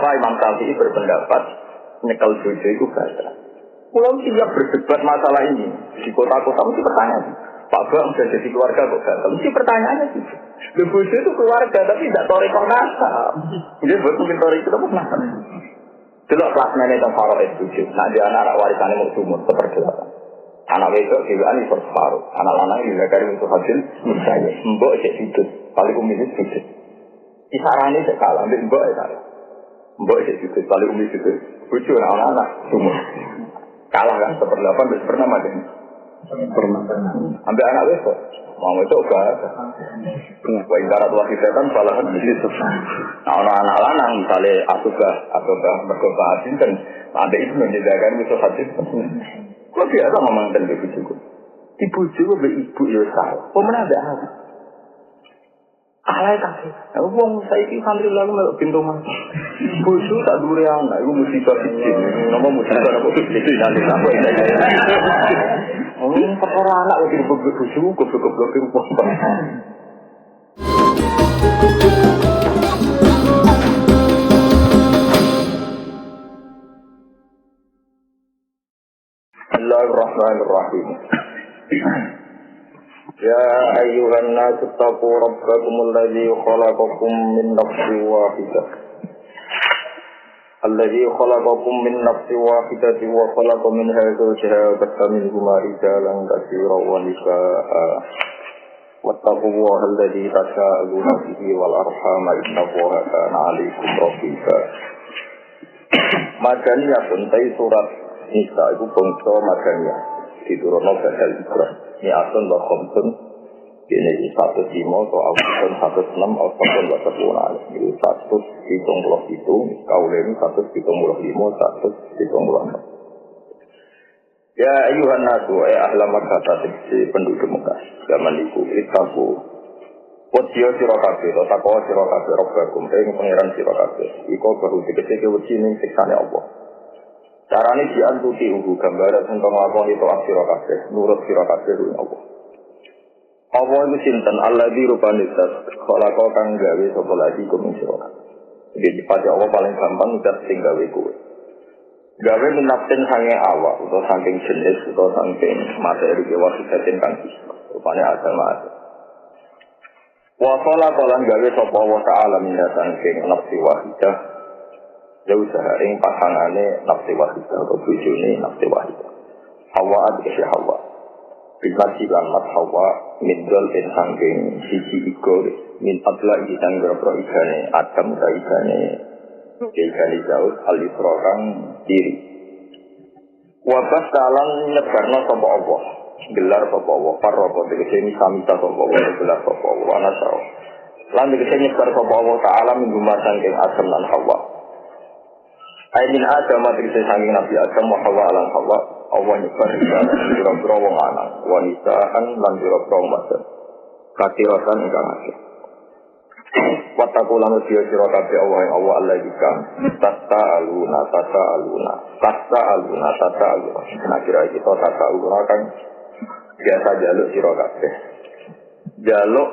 kenapa Imam Syafi'i berpendapat nyekel bojo itu batal. Kalau siap berdebat masalah ini di kota-kota mesti pertanyaan. Pak Bang sudah jadi keluarga kok batal? Mesti pertanyaannya sih. Bojo itu keluarga tapi tidak torikoh nasab. Jadi buat mungkin torikoh itu apa nasab? Delok kelasnya itu Faroes bojo. Nah dia anak warisannya mau sumur seperdelapan. Anak wedok dewan itu separuh. Anak lanang juga kari untuk hasil misalnya. Mbok cek sudut. Paling umilih sudut. Kisarannya cek kalah. Mbok ya kalah. Mbok cek sudut. Paling umilih sudut. Bojo anak-anak sumur. Kalah kan seperdelapan bisa pernah macam ini. Pernah. Ambil anak wedok. Mau itu enggak. Wah ingkarat wasi setan salahan begitu. Nah anak lanang misalnya atubah mergoba hasil kan. Ada itu menjadikan itu hasil. Kok biasa ngomong tentang ibu juga? Ibu juga ibu ya salah. Pemenang ada apa? Alay kasih. Wong saya ini santri lalu melok pintu mas. Buju tak duri anak. Ibu musibah sikit. Nama musibah apa sikit nanti sampai saya. Perkara anak waktu buju goblok-goblok yang pompa. Bismillahirrahmanirrahim. Ya ayyuhan nasu taqu rabbakumul ladzi khalaqakum min nafsin wahidah. Alladzi khalaqakum min nafsin wahidatin wa khalaqa minha zawjaha wa bassa minhuma rijalan katsiran wa nisaa'a. Wattaqullaha alladzi tasaaluna bihi wal arhama innallaha kana 'alaykum raqiba. Madaniyah pun surat Nisa itu bangsa Madaniyah diturunkan badal Ibrah. Ini asun wa khomsun. Ini 105 atau asun 106 atau 110. Ini 177, kaulin 175, 176. Ya ayuhan nasu, ahla Makkah tadi penduduk Mekah. Zaman itu, itaku. Wadiyo sirakabe, takwa sirakabe, robbakum, pengiran sirakabe. Iko baru dikecek wajinin siksanya Allah. Caranya diantuti uhu gambaran untuk melakukan itu sirakabe, nurut sirakabe dengan Allah. Allah itu sinten, Allah di rupanitas, kalau kau kang gawe sopa lagi kumin sirakabe. Jadi pada Allah paling gampang udah tinggawe kue. Gawe minapten sange awak, atau saking jenis, atau saking materi kewasidatin kang kisah. Rupanya agama ada. Wasola kolan gawe sopa Allah ta'ala minna saking nafsi wahidah. Jauh sehari pasangannya nafsi wahidah atau bujuni nafsi wahidah. Hawa adikasi Hawa. Bikasi lamat Hawa mindol in sangking sisi iko min adla isang berapa igane Adam ka igane igane jauh al-isra kang diri. Wabas talang nyebarno sapa Allah. Gelar sapa Allah parrobo tegese samita sapa Allah gelar sapa Allah anasau. Lan tegese nyebar sapa Allah taala minggu sangking Adam lan Hawa. Ainin Adam tegese sangking Nabi Adam wa Hawa lan Hawa. Allah nyebar biro-biro wong lanang, wanisaan lan biro-biro wadon. Katirasan ingkang akeh. Wattaqu lan sira kabeh Allah Allah ikam. Tasaaluna. Nah kira kita tasaaluna kan biasa jaluk sira kabeh. Jaluk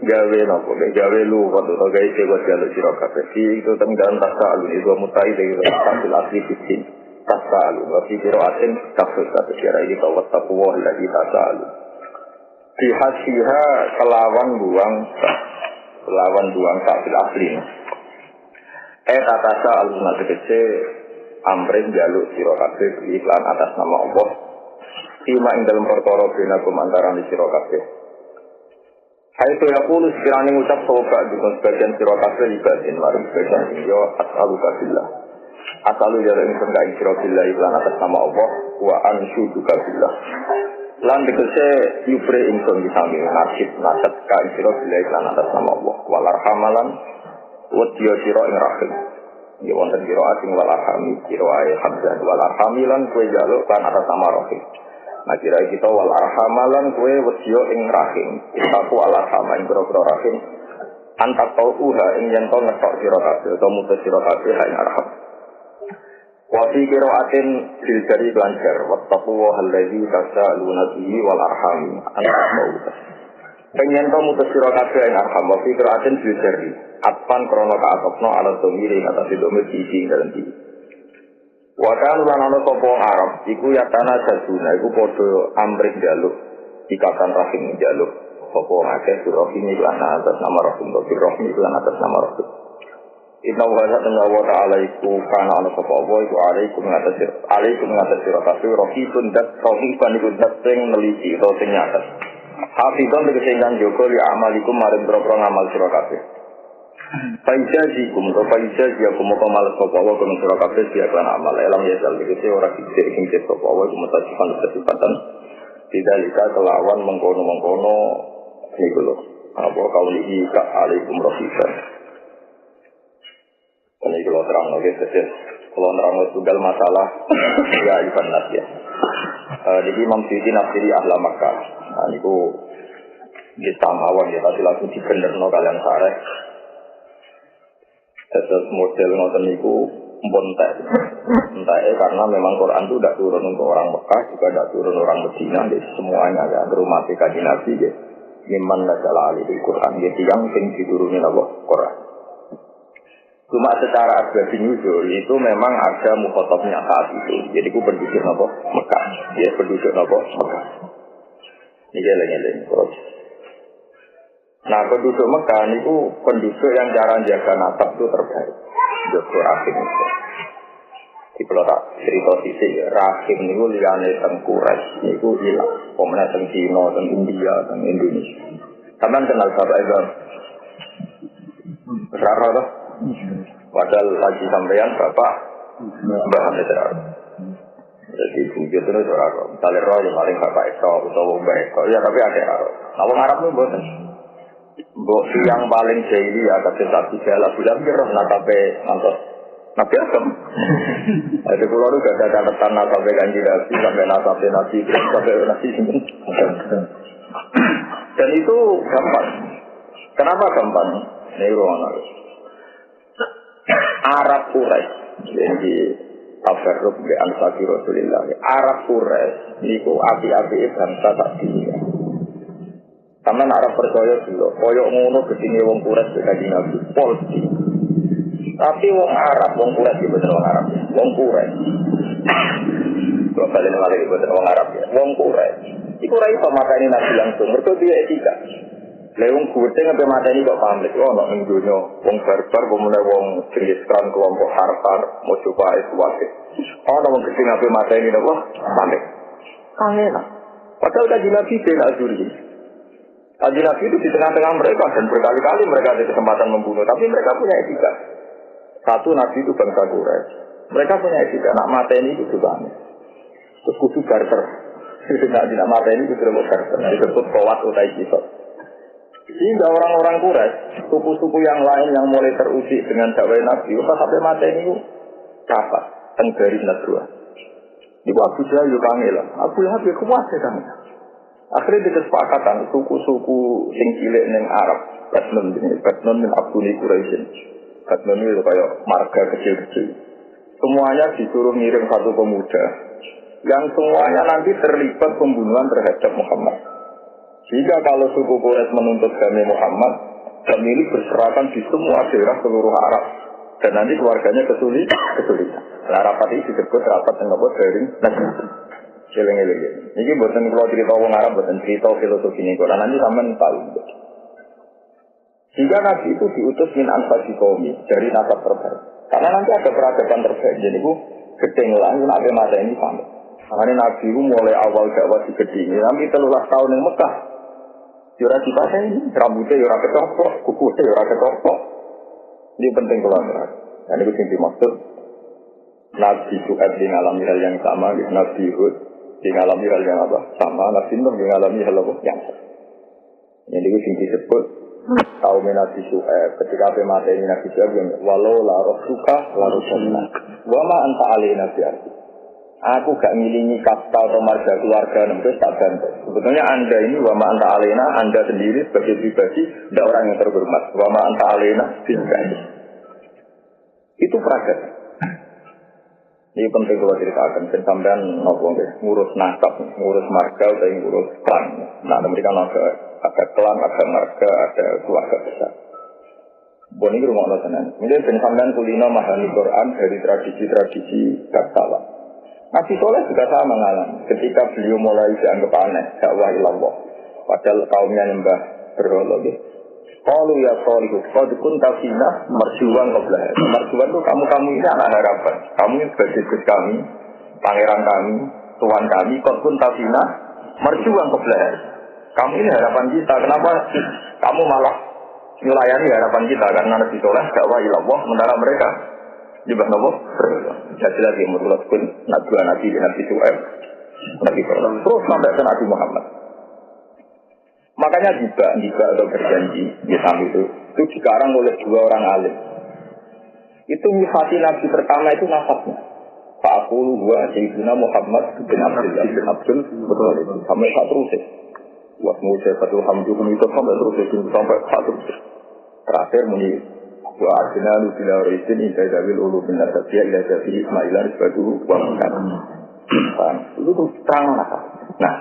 gawe napa gawe lu waktu to gawe sing jaluk sira kabeh. Iki to tenggang tasaalun itu mutai dari tasil asli fitin. Tasa'alu wa fi qira'atin tafsir kira ini kawat taqwa lagi tasa'alu fi hasiha kelawan buang tafsir asli tasa'alu tegese amrin jaluk sira kabeh iklan atas nama Allah ima ing dalem perkara binakum antarané sira kabeh Haitu yaqulu sekiranya ngucap sopa dengan sebagian sira kabeh ibadin maring sebagian yo as'aluka billah Asalu jalan ini pengkai sirah billah iklan atas nama Allah wa anshuduka billah lan dikese yupre ingsun disami nasib nasab kai sirah billah iklan atas nama Allah walarhamalan wadiyo sirah ing rahim ya wonten sirah asing walarhami sirah ayah hamzah walarhamilan kue jaluk kan atas nama rahim nah kira kita walarhamalan kue wadiyo ing rahim itaku walarhama ing bro-bro rahim antak tau'uha ing yentol ngesok sirah kabeh atau mutus sirah kabeh ing arham Wafi kiraatin filgari lancar, wattaquwa alladzi tasaaluna bihi wal arham antak mauta. Pengen to mutus sira kabeh ing arham wa fitratin bil jari. Atpan krana kaatokno ala domiri atas domir sisi dalam iki. Wa kan lan ana sapa Arab iku yatana jaduna iku padha amrih jaluk ikatan rahim jaluk sapa akeh rahim lan atas nama rahim rahim lan atas nama rahim. Inna wa ta'ala iku kana ana sapa wa iku alaikum ngatasi rakasi rohibun dat rohiban iku dat sing neliti to sing nyatet hafidon tegese ingkang jaga li amalikum maring boro ngamal sira kabeh Faijazikum to faijazikum moko males sapa wa kun sira kabeh sia kan amal elam ya sal tegese ora dicek sing sapa wa iku mutasifan kesifatan tidak lika kelawan mengkono-mengkono niku lho apa kaulihi ka alaikum rohiban. Ini kalau terang lagi sejak kalau terang tunggal masalah ya Iban Nas ya. Jadi Imam Syuuti nafsiri ahla Makkah. Nah ini ku di samawan ya tadi langsung dibenerno kalian sareh. Terus model ngoten niku bontek. Karena memang Quran itu tidak turun untuk orang Mekah juga tidak turun orang Medina. Jadi semuanya ada rumah Kanjeng Nabi ya. Mimman nazala alaihi Quran ya yang sing diturunin Allah Quran. Cuma secara asbab nuzul itu memang ada mukhatabnya saat itu. Jadi ku penduduk nopo Mekah. Ya penduduk nopo Mekah. Ini geleng-geleng terus. Nah penduduk Mekah itu penduduk yang cara jaga nasab itu terbaik. Joko Rahim itu. Di kalau tak cerita sisi Rahim itu liane teng Quraisy itu hilang. Pemenang teng Cina, teng India, teng Indonesia. Kalian kenal sahabat Ibrahim? Berapa tuh? Padahal lagi sampeyan bapak Mbah Hamid Raro. Jadi bujur itu Raro. Misalnya Raro yang paling bapak Eko atau Mbah Eko. Ya tapi ada Raro. Nah orang Arab itu bosan. Yang paling jahili ya kata sapi jala bulan kira nakape nantos. Nabi Adam. Jadi pulau itu gak ada catatan nakape kanji Nabi sampai nakape Nabi sampai Nabi ini. Dan itu gampang. Kenapa gampang? Ini ruang harus. Arab Quraisy jadi tabarruk bi ansari Rasulillah. Arab Quraisy niku api-api bangsa tak dunia. Sampeyan Arab percaya dulu, koyo ngono gedine wong Quraisy kanjeng Nabi polisi. Tapi wong Arab, wong Quraisy bener wong Arab. Wong Quraisy. Kok balen malih bener wong Arab ya. Wong Quraisy. Iku ora iso makani Nabi langsung, mergo dia etika. Lewung kuwete ngepe mateni kok pamit. Oh, nek ning donya wong barbar pemene wong jenis kran kelompok hartar mau coba itu wae. Oh, nek wong gede ngepe mateni napa? Pamit. Kangen. Padahal kaji Nabi bin Azuri. Kaji Nabi itu di tengah-tengah mereka dan berkali-kali mereka ada kesempatan membunuh, tapi mereka punya etika. Satu Nabi itu bangsa Quraisy. Mereka punya etika. Nak mateni itu juga. Terus kudu barter. Tidak mateni itu terus barter. Disebut kawat utai kisah. Sehingga orang-orang Quraisy, suku-suku yang lain yang mulai teruji dengan dakwah Nabi, pas sampai mati ini dapat tenggari Nadwa. Ibu Abu Jahal juga ngilang, Abu Lahab ya kuat ya kan. Akhirnya disepakatan suku-suku sing cilik neng Arab, Batnon min Abduni Quraisyin. Batnon itu kayak marga kecil-kecil. Semuanya disuruh ngirim satu pemuda, yang semuanya nanti terlibat pembunuhan terhadap Muhammad. Jika kalau suku Quraisy menuntut kami Muhammad, kami ini berserakan di semua daerah seluruh Arab. Dan nanti keluarganya kesulitan. Nah, rapat ini disebut rapat yang apa dari Nabi. Seleng-eleng. Ini bukan kalau cerita orang Arab, bukan cerita filosofi ini. Karena nanti sampean tahu. Jika Nabi itu diutus min ansasi kaumi dari nasab terbaik. Karena nanti ada peradaban terbaik. Jadi itu gedeng lah, Nabi masa ini sampai. Makanya Nabi itu mulai awal dakwah di gedeng. Nanti 13 tahun yang Mekah. Yura kita ini rambutnya yura ketopok, kukunya yura ketopok. Ini penting kalau anda. Dan itu yang dimaksud Nabi Su'ad di ngalami hal yang sama, Nabi Hud di ngalami hal yang apa? Sama, Nabi Nuh di ngalami hal yang sama. Ini itu yang disebut kaum Nabi Su'ad. Ketika mata ini Nabi Su'ad, walau la roh suka, la roh suka. Wama anta alih Nabi Arti. Aku gak ngilingi kasta atau marga keluarga itu tak bantu. Sebetulnya anda ini wama anta alena, anda sendiri sebagai pribadi tidak orang yang terhormat. Wama anta alena tidak. Itu peradaban. Ini penting kalau ceritakan, sampean ngurus nasab, ngurus marga, atau ngurus klan. Nah, mereka ada klan, ada marga, ada keluarga besar. Bon ini rumah Allah tenan. Mungkin sampean kulino memahami Quran dari tradisi-tradisi Gasalah. Nabi Soleh juga sama mengalami. Ketika beliau mulai dianggap aneh, dakwah ilallah. Padahal kaumnya nyembah berhala. Qalu ya Shalihu, qad kunta fina marjuwan qabla. Marjuwan itu kamu ini anak harapan. Kamu ini sebagai Gus kami, pangeran kami, tuan kami, qad kunta fina marjuwan qabla. Kamu ini harapan kita. Kenapa kamu malah melayani harapan kita? Karena Nabi Soleh dakwah ilallah sementara mereka nyembah napa? Jadi lagi menurut pun Nabi Su'aib, Nabi Soleh. Terus sampai ke Nabi Muhammad. Makanya juga atau berjanji itu dikarang oleh dua orang alim. Itu nyifati Nabi pertama itu nasabnya. Pak Akul wa Sayyidina Muhammad bin Abdullah bin Abdul betul itu sampai saat terus. Wasmu syafatul hamduhum itu sampai saat terus. Terakhir muni wa arjina lu bila rizin inda dawil ulu bin nasabiyya ila jafi ismailan sebatu wa mengatakan. Itu terang nasab. Nah,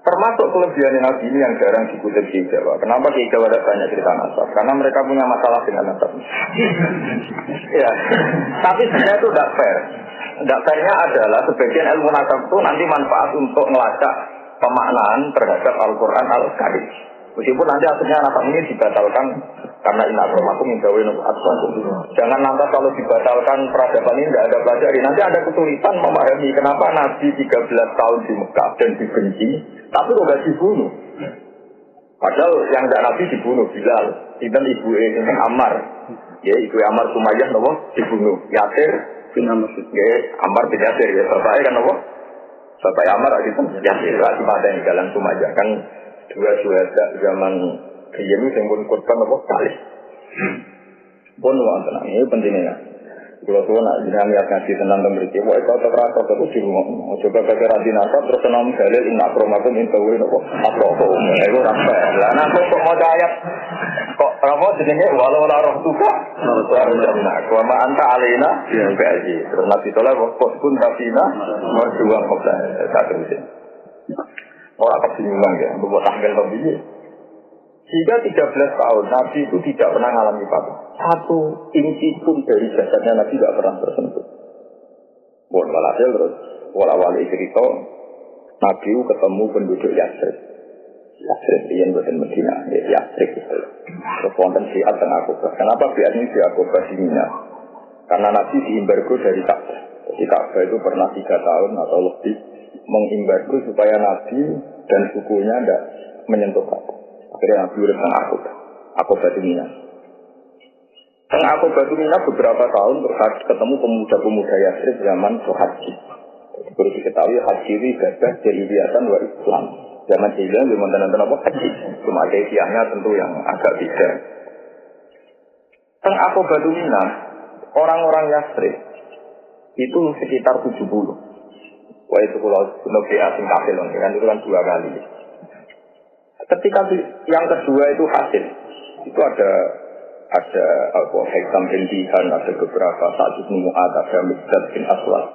termasuk kelebihan Nabi ini yang jarang dikutip di Jawa. Kenapa di Jawa ada banyak cerita nasab? Karena mereka punya masalah dengan nasab. Ya, tapi sebenarnya itu tidak fair. Tidak fairnya adalah sebagian ilmu nasab itu nanti manfaat untuk melacak pemaknaan terhadap Al-Quran Al-Karim. Meskipun nanti akhirnya nasab ini dibatalkan karena inna akramakum indawin atqakum. Jangan lantas kalau dibatalkan peradaban ini tidak ada pelajari. Nanti ada kesulitan memahami kenapa Nabi 13 tahun di Mekah dan dibenci, tapi kok tidak dibunuh. Padahal yang tidak Nabi dibunuh, Bilal. Itu ibu Ammar. Ya, ibu Ammar Sumayyah nopo dibunuh. Yasir bin Ammar. Ya, Ammar bin Yasir ya. Bapaknya kan nopo? Bapak Ammar itu Yasir. Lagi pada di jalan Sumayyah kan dua syuhada zaman Riyen itu yang pun korban nopo kali. Pun wonten ini pentingnya. Kalau tuh nak jenengan lihat ngaji tentang memiliki, wah itu terasa terus di rumah. Coba baca radin asap terus tenang dalil inna akramakum intawin nopo akramakum. Itu rasa. Lah nak kok mau ayat kok apa jenenge walau la roh tuka. Wa ma anta alaina bi'aji. Terus Nabi sallallahu kok pun tafina marjuwa qabla satu itu. Orang kebingungan ya, membuat tanggal lebih. Jika 13 tahun Nabi itu tidak pernah mengalami apa-apa. Satu inci pun dari jasadnya Nabi tidak pernah tersentuh. Bon walhasil terus wala-wali cerita Nabi ketemu penduduk Yasrib. Yasrib yang bukan Medina, Yasrib itu. Terus wonten Syiah tengah Akobah. Kenapa Syiah ini di Akobah di Mina? Karena Nabi diimbargo dari Ka'bah. Jadi Ka'bah itu pernah 3 tahun atau lebih mengimbargo supaya Nabi dan sukunya tidak menyentuh Ka'bah. Akhirnya Nabi urip tengah Akobah di Mina. Tengah Akobah di Mina beberapa tahun terus ketemu pemuda-pemuda Yasrib zaman haji. Perlu diketahui haji itu ibadah jahiliyatan wa Islam. Zaman jahiliyah belum ada apa haji. Cuma jahiliyahnya tentu yang agak beda. Tengah Akobah di Mina orang-orang Yasrib itu sekitar 70. Wah itu kalau Nabi asing kafir kan itu kan 2 kali. Ketika yang kedua itu hasil, itu ada Hekam bin Dihan, ada beberapa Sa'd bin Mu'adz, ada Miqdad bin Aswad.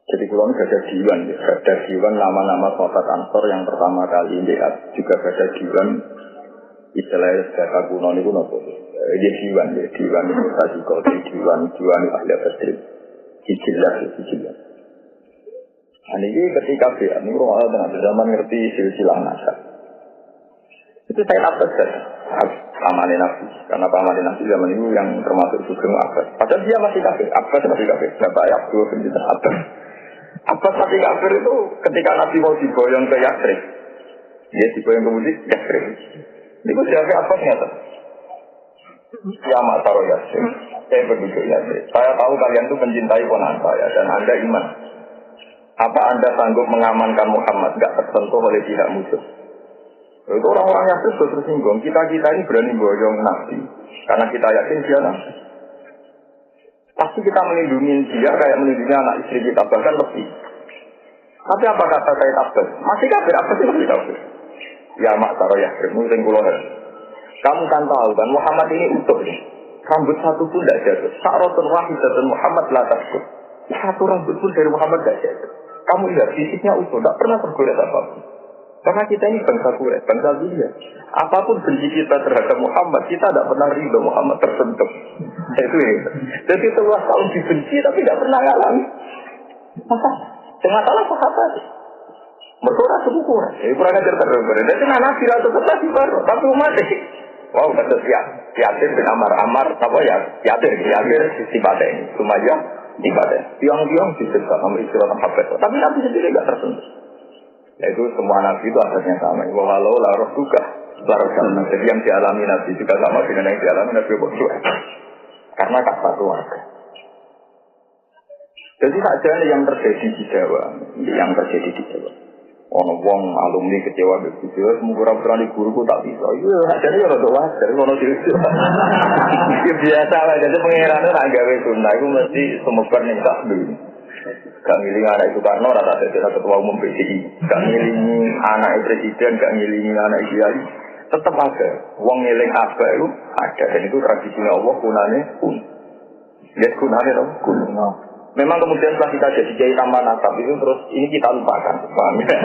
Jadi kalau ada diwan, ada diwan nama-nama sahabat Ansor yang pertama kali lihat, juga ada diwan istilahnya data kuno ini kuno. Jadi diwan itu tadi kalau diwan ahli tasrif, Sijillah. Nah, ini ketika ini orang dengan zaman ngerti silsilah nasab. Itu saya dapat pamannya Nabi. Karena pamannya Nabi zaman itu yang termasuk Sugeng Abbas. Padahal dia masih kafir. Abbas masih kafir. Bapak Yaqub bin Abbas. Abbas masih kafir itu ketika Nabi mau diboyong ke Yasrib. Dia diboyong ke Yasrib. Itu siapa Abbas nyata? Ya Ma'taro Yasrib. Saya penduduk Yasrib. Saya tahu kalian itu mencintai ponakan saya dan Anda iman. Apa Anda sanggup mengamankan Muhammad gak tersentuh oleh pihak musuh? Itu orang-orang yang terus tersinggung. Kita ini berani boyong Nabi karena kita yakin dia Nabi. Pasti kita melindungi dia kayak melindungi anak istri kita, bahkan lebih. Tapi apa kata Sayyid Abbas? Masih kafir, apa sih masih kafir? Ya Ma'taro Yasrib, mungkin kuloh. Kamu kan tahu kan Muhammad ini utuh nih. Rambut satu pun tidak jatuh. Sa'ratun wahidatun Muhammad la tasqut. Satu rambut pun dari Muhammad tidak jatuh. Kamu lihat fisiknya utuh, tidak pernah tergores apapun. Karena kita ini bangsa Quraisy, bangsa dunia. Apapun benci kita terhadap Muhammad, kita tidak pernah ridho Muhammad tersentuh. Itu ya. Jadi setelah tahun dibenci tapi tidak pernah ngalami. Maka dengan salah sahabat. Mereka suku Quraisy. Jadi kurang ajar terus. Jadi nabi atau tetap di baru, tapi umat ini. Wow, kata Yatir bin Amar, apa ya? Yatir sifatnya ini. Cuma ya, sifatnya. Tiang-tiang diserta sama istilah sahabat. Tapi nabi sendiri tidak tersentuh. Yaitu semua nabi itu asalnya sama. Walau laroh juga, laroh sama. Jadi yang dialami nabi juga sama dengan yang dialami nabi Muhammad. Karena tak satu warga. Jadi saja yang terjadi di Jawa, Wong alumni kecewa begitu, semoga berani guruku tak bisa. Iya, jadi ya rada wajar, kalau diri. Biasa lah, jadi pengirannya tak gawe sunnah, itu mesti semoga nih tak dulu. Gak ngiling anak itu Karno, rata jadi ketua umum PCI. Gak ngiling anak presiden, gak ngiling anak kiai. Tetap ada, wong ngiling apa itu ada, dan itu tradisinya Allah kunane kun. Lihat kunane dong, kun. Memang kemudian setelah kita jadi kiai tanpa nasab itu terus ini kita lupakan, paham ya?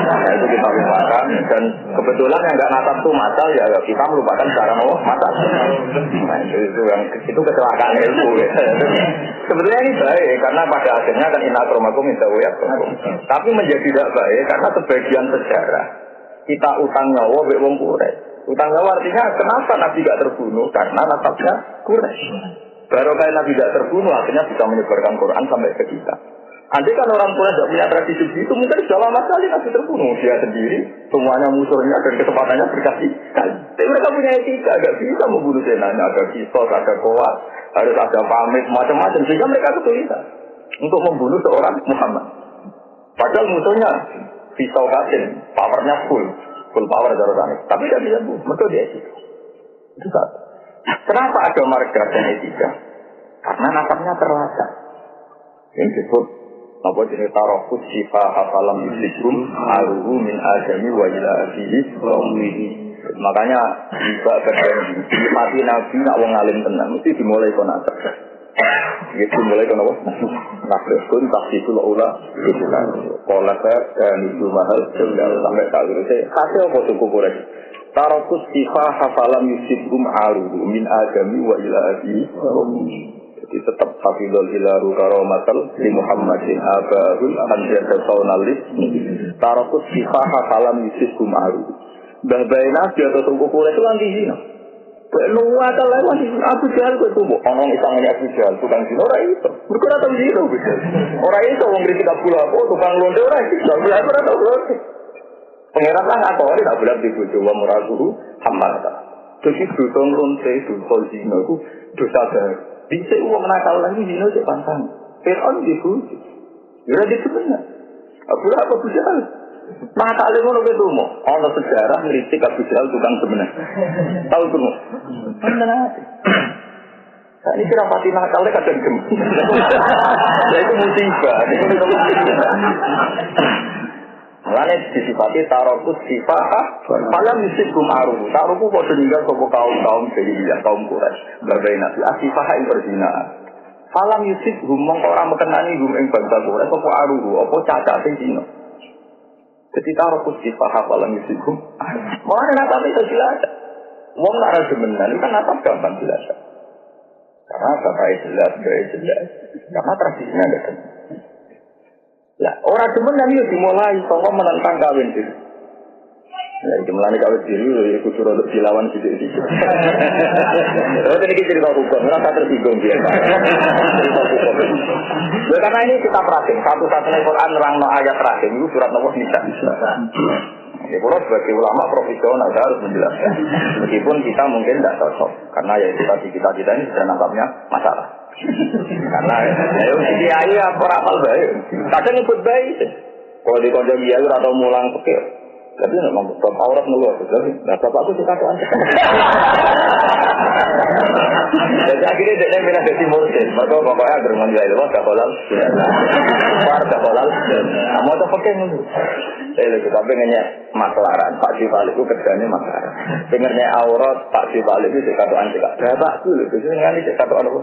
Nah, itu kita lupakan dan kebetulan yang nggak nasab itu masal ya kita melupakan cara masal. Nah, itu kecelakaan ilmu. Ya. Sebetulnya ini baik karena pada akhirnya kan inna akramakum indallahi. Tapi menjadi tidak baik karena sebagian sejarah kita utang nyawa be wong Quraisy. Utang nyawa artinya kenapa Nabi tidak terbunuh karena nasabnya Quraisy. Baru kali Nabi tidak terbunuh, akhirnya bisa menyebarkan Quran sampai ke kita. Andai kan orang Quraisy tidak punya tradisi begitu, mungkin sudah lama sekali Nabi terbunuh. Dia sendiri, semuanya musuhnya dan kesempatannya berkasih kali. Tapi mereka punya etika, tidak bisa membunuh senanya. Ada kisos, ada koat, harus ada pamit, macam-macam. Sehingga mereka kesulitan untuk membunuh seorang Muhammad. Padahal musuhnya pisau katin, powernya full power darah. Tapi tidak bisa bunuh, mereka dia etika. Itu satu. Kenapa ada marga dan etika? Karena nasabnya terlacak. Yang disebut apa jenis tarokus sifah hafalam yuslikum aruhu min adami wa ila abihi makanya juga berjanji mati nabi nak wong alim tenang mesti dimulai kon nasab. Gitu dimulai kon apa? Nasab kun tahsisul ula itulah. Qala dan itu mahal sampai tak selesai. Hasil apa suku Quraisy? Tarokus sifah hafalam yusibum aruhu min agami wa ila abi. Jadi tetap hafidul ilaru karomatal li Muhammadin abahul anjata saunalis. Tarokus sifah hafalam yusibum aruhu. Bahbayi nabi atau suku Quraisy itu anti zina. Luar atau lewat Abu Jahal itu tubuh. Orang isangnya Abu Jahal tukang zina orang itu. Berkurang atau zina orang itu orang kritik Abu Lahab tukang londe orang itu. Abu Lahab atau londe. Pengeran lah atau orang tak boleh dibujuk wa muratuhu hamata. Jadi dosa lonte dosa zina itu dosa baru. Bisa uang nakal lagi zina cek pantang. Fir'aun dibujuk. Ya itu benar. Abu Lahab Abu Jahal. Nakal itu ngono gitu mo. Ono sejarah ngritik Abu Jahal tukang sebenarnya. Tahu tuh mo. Benar. Nah, ini kira pati nakalnya kadang gemuk. Ya itu musibah. Mulanya disifati tarokus sifah malam misibkum aruh taruhku kok meninggal sopo kaum jadi kaum Quraisy berbagai nabi asifah yang berzina malam misibkum mongko ora mekenani gum ing bangsa Quraisy sopo aruh apa cacat sing zina jadi tarokus sifah malam misibkum mulanya nabi itu jelas wong ora demenan kan apa gampang jelas karena bapak jelas karena tradisinya ada kan. Lah, orang demen nanti dimulai sangka menentang kawin diri. Ya, dimulai kawin diri, ya kudu untuk dilawan gitu-gitu. Terus ini cerita hukum, merasa tersinggung dia. Cerita hukum. Ya, karena ini kita perhatiin, satu-satunya Quran nerangno ayat terakhir itu surat nomor Nisa. Ya, kalau sebagai ulama profesional harus menjelaskan. Meskipun kita mungkin tidak cocok, karena ya kita ini sudah nasabnya masalah. Karena ya kiai apa rapal baik. Kadang ikut baik. Kalau di kondang kiai atau mulang pikir. Tapi enggak mampu stop aurat ngeluar. Nah, bapakku suka tuan. Jadi akhirnya dia pindah ke timur sih. Maka pokoknya agar menilai itu gak halal. War gak halal. Kamu tuh pakai nih. Saya lagi tapi nanya maklaran. Pak Sifal itu kerjanya maklaran. Dengarnya aurat Pak Sifal itu sekatuan juga. Berapa dulu? Biasanya ini sekatuan apa?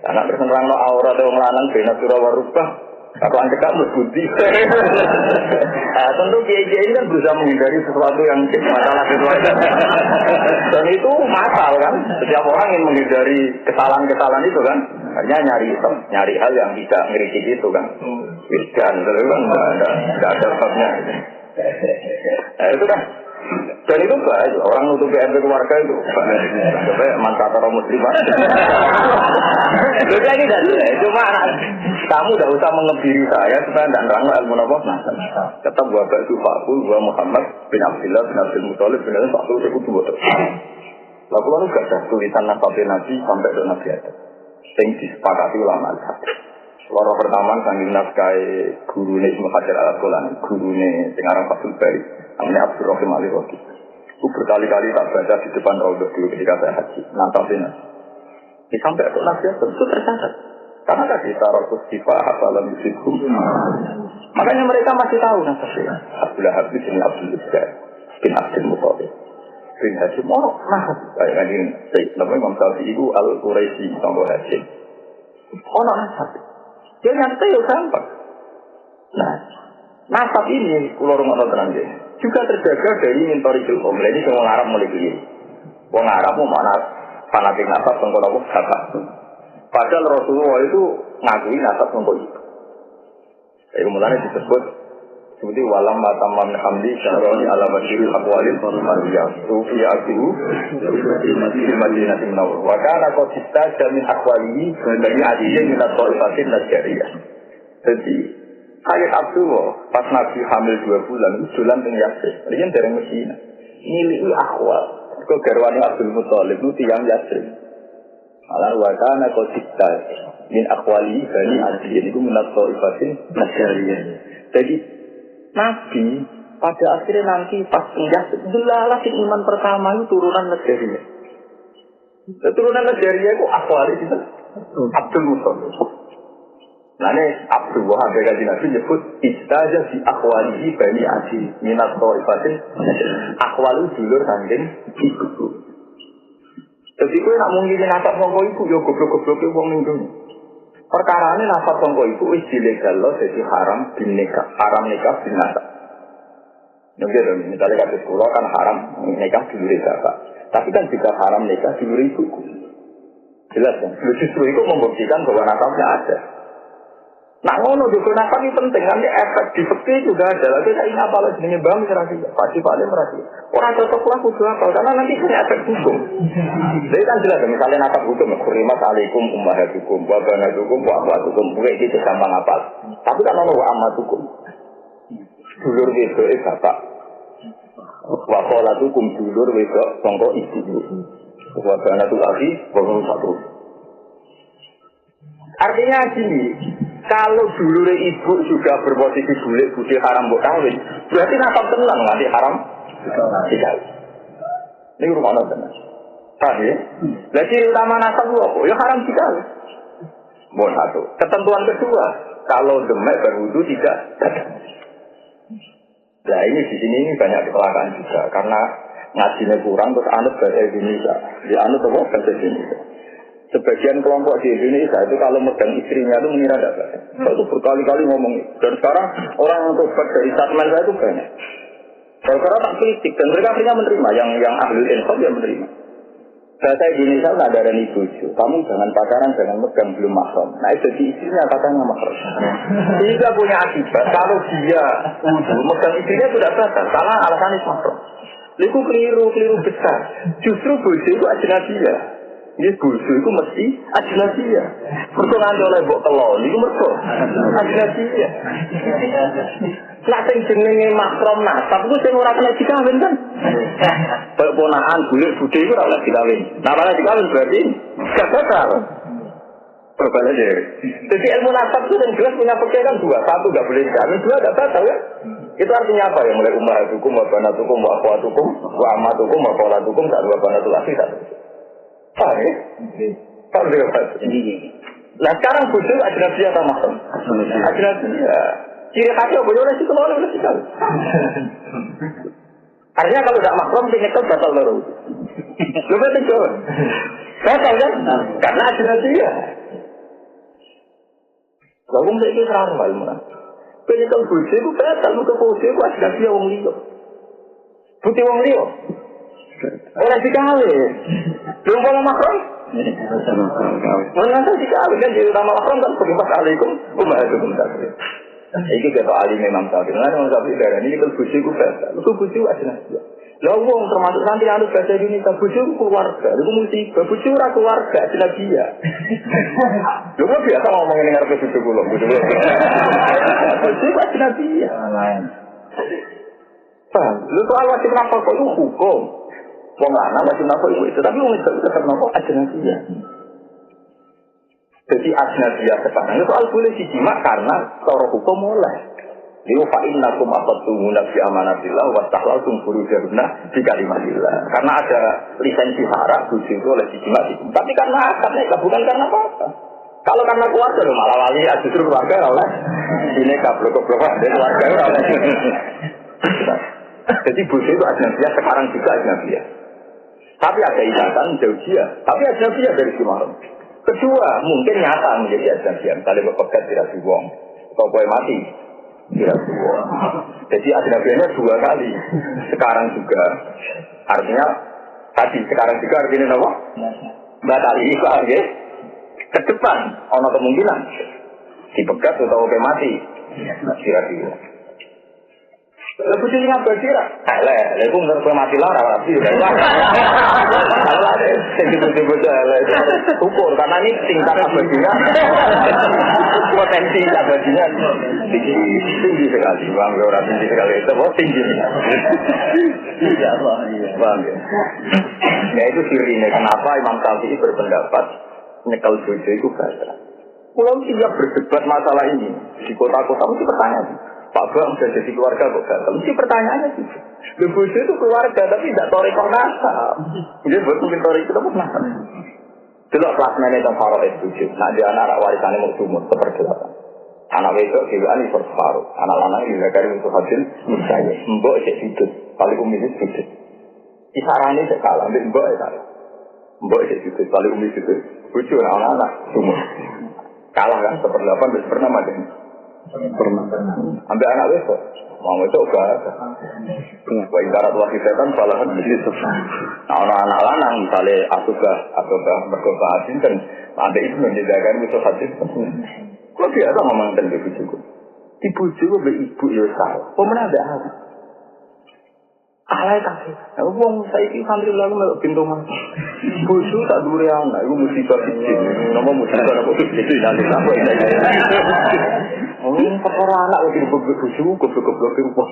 Karena terus nerang no aurat yang lanang bina surah warubah. Aku angkat kamu budi. Tentu kiai-kiai ini kan berusaha menghindari sesuatu yang masalah sesuatu. Dan itu masal kan. Setiap orang ingin menghindari kesalahan-kesalahan itu kan. Hanya nyari hal yang tidak ngeritik itu kan. Wisdan, itu kan tidak ada sebabnya. Itu kan. Dan itu baik, orang nutup BNP keluarga itu sampai manfatara muslimah. Jadi ini tidak cuma kamu tidak usah mengebiri saya supaya tidak nerangkan ilmu apa. Tetap wabah itu Fakul, wa Muhammad bin Abdullah bin Abdul Muttalib bin Abdul Fakul itu dua terus. Lalu lalu gak ada tulisan nasabi Nabi sampai ke Nabi Adam. Yang disepakati ulama al-hadis. Loro pertama sanggih nafkai gurune Ibnu Hajar al-Asqalani, gurune sing aran Fathul Bari, namanya Abdul Rahim Al-Razi. Aku berkali-kali tak baca di depan Raudhah dulu ketika saya haji, nantapin. Sampai ke Nabi Adam itu tercatat. Karena tadi tarokus sifah hafalan yusibkum. Makanya mereka masih tahu nasabnya. Abdullah Habib bin Abdul Izzah bin Abdul Muttalib bin Hashim. Oh, nasab. Kayak ini, namanya Imam Syafi'i itu Al-Quraisy sama Hashim. Oh, nasab. Dia nyantai ya gampang. Nah, nasab ini pulau rumah tenang dia juga terjaga dari mintorikul qom. Ini semua Arab mulai begini. Wong Arab mau mana fanatik nasab tengkol aku kakak. Padahal Rasulullah itu ngakui nasab tengkol itu. Jadi mulanya disebut seperti walam matamam hamdi syaroni ala masyirul aqwalil mariyah sufi aku di Madinah Munawwarah wa kana qad istajaa min aqwalihi bani adiyyin min at-taifatin najariyah. Jadi Sayyid Abdullah pas Nabi hamil 2 bulan jualan teng Yasrib. Riyen dari Medina. Milih akhwal. Kok garwane Abdul Muthalib itu tiyang Yasrib. Ala wa kana qad istajaa min aqwalihi bani adiyyin itu min at-taifatin najariyah. Jadi Nabi pada akhirnya nanti pas menjadi delalah si iman pertama itu turunan Najariyah. Turunan Najariyah itu akhwali itu Abdul Muthalib. Nah ini Abdul Wahab dari Nabi nyebut istaja si akhwalihi bani Adi minat ta'ifatin akhwalu dulur sanding ibu. Jadi kau nak mungkin nasab sangka ibu ya goblok-goblok wong ning dunya. Perkara ini nasab sangka ibu wis dilegal loh jadi haram bin nikah, haram nikah bin nasab. Jadi misalnya kata sekolah kan haram nikah dulur bapak, tapi kan juga haram nikah dulur ibu. Jelas kan? Justru itu membuktikan bahwa nasabnya ada. Nah ngono juga nasab ini penting, nanti efek di fikih juga ada. Lagi saya ingat apa lagi menyebabkan merasi, pasti paling merasi. Orang cocok lah kudu apa? Karena nanti punya efek hukum. Jadi kan jelas, misalnya nasab hukum, kurimat alaikum ummahatukum, wa banatukum, wa akhwatukum, bukan gitu gampang apal. Tapi kan ono wa ammatukum, dulur wedok bapak, wa kholatukum dulur wedok sangka ibu, wa banatul akhi, wa satu. Artinya gini. Kalau dulu ibu juga berposisi bulik budi haram buat kawin, berarti nasab tenang nanti haram tidak. Ini rumah nasab. Tadi, jadi utama nasab apa? Ya haram tidak. Bon satu. Ketentuan kedua, kalau demek berwudu tidak. Nah ini di sini ini banyak kecelakaan juga karena ngajinya kurang terus anut bahasa Indonesia. Di anut apa bahasa Indonesia. Sebagian kelompok di Indonesia itu kalau megang istrinya itu mengira tidak baik. Saya itu berkali-kali ngomong. Dan sekarang orang yang tobat dari statement saya itu banyak. Kalau tak kritik dan mereka akhirnya menerima. Yang ahli insaf ya menerima. Bahasa Indonesia tidak ada ibu. Kamu jangan pacaran, jangan megang belum mahram. Nah itu di istrinya katanya mahram. Sehingga punya akibat. Kalau dia megang istrinya sudah batal. Salah alasannya mahram. Itu keliru besar. Justru bojo itu ajnabiyah. Ini bojo itu mesti ajnabiyah. Mergo nganti oleh mbok telon iku mergo ajnabiyah. Lah sing jenenge mahram nasab iku sing ora kena dikawin kan. Ponakan bulik budhe iku ora oleh dikawin. Nah, ora dikawin berarti gak batal. Berbeda aja. Jadi ilmu nasab itu yang jelas punya fikih kan dua. Satu gak boleh dikawin, dua gak batal ya. Itu artinya apa ya? Mulai ummahatukum wa banatukum wa akhwatukum wa ammatukum wa kholatukum wa banatukum satu. Paham ya? Paham ya Pak? Nah sekarang bodoh ajnabiyah atau mahram? Ajnabiyah. Ciri khasnya apa? Oleh sih kalau oleh sih kan. Artinya kalau tidak mahram tinggal batal baru. Lu betul coba. Batal kan? Karena ajnabiyah. Lalu mereka serang malu mana? Penyekal bodoh itu batal, muka bodoh itu ajnabiyah wong liya. Putih wong liya. Orang dikawin. Belum mau mahram? Mengenai dikawin kan jadi utama mahram kan berimbas alaikum ummahatukum takdir. Iki kata alim Imam Syafi'i. Nah, Imam Syafi'i darah ini kalau bujuk itu batal. Itu bujuk ajnabiyah. Lah wong termasuk nanti harus baca Indonesia bujuk keluarga. Itu musibah bujuk ora keluarga ajnabiyah. Lho kok biasa ngomong ini ngarep bujuk kula. Bujuk ajnabiyah. Paham? Lu soal wajib nafkah itu hukum. Wong lanang wajib nafkah itu, tapi wong itu tetap nafkah ajnabiyah. Jadi ajnabiyah sekarang itu soal boleh dijima karena cara hukum mulai. Liu fa'innakum aqadtumuna fi amanatillah wa tahlaltum furujahunna bi kalimatillah. Karena ada lisensi syarat bojo itu oleh dijima itu. Tapi karena akadnya bukan karena apa-apa. Kalau karena keluarga loh malah wali justru keluarga oleh ini goblok-goblok dari keluarga oleh. Jadi bojo itu ajnabiyah sekarang juga ajnabiyah. Tapi ada ikatan jauh dia. Tapi ajnabiyah dari si mahram. Kedua, mungkin nyata menjadi ajnabiyah. Misalnya bepegat tidak dibuang. Atau boleh mati tidak dibuang. Jadi ajnabiyahnya dua kali. Sekarang juga. Artinya, tadi sekarang juga artinya apa? Batali itu artinya ke depan. Ada kemungkinan. Dipegat atau boleh mati tidak dibuang. Lepas itu nggak berkira, aku nggak pernah mati lah, rapi. Kalau ada sebut-sebut ukur karena ini tingkat abadinya, potensi abadinya tinggi sekali, bang. Orang tinggi sekali itu, tinggi. Iya, bang. Ya itu sirinya. Kenapa Imam Syafi'i berpendapat nyekal bojo itu batal? Pulau tidak berdebat masalah ini di kota-kota mesti pertanyaan. Pak Bang sudah jadi keluarga kok gagal. Mesti pertanyaannya sih. Bojo itu keluarga tapi tidak torikoh nasab. Jadi buat mungkin torikoh itu pun nasab. Delok plasmane teng Faroes bojo. Nak dia anak warisane mau sumur seperdelapan. Anak wedok dhewean iso separuh. Anak lanang juga kari untuk hasil saya. Mbok cek sudut. Paling umum sudut. Kisarane cek kalah mbek mbok ya kalah. Mbok cek sudut paling umum sudut. Bojo anak-anak sumur. Kalah kan seperdelapan wis pernah mati. Pernah. Ambil anak besok. Mau itu enggak. Wah, ibarat wahid setan salahan begitu. Nah, anak lanang misalnya asubah mergoba hasil kan ada itu menjadikan itu hasil. Kok biasa ngomong tentang ibu-ibu? Ibu-ibu ibu ya salah. Pemenang ada apa? Alay kasih. Wong saiki santri lalu melok pintu mas. Bojo tak dure anak, iku musibah siji. Nama musibah apa itu nanti apa ini. Perkara anak kok digoblok bojo, goblok-goblok wong.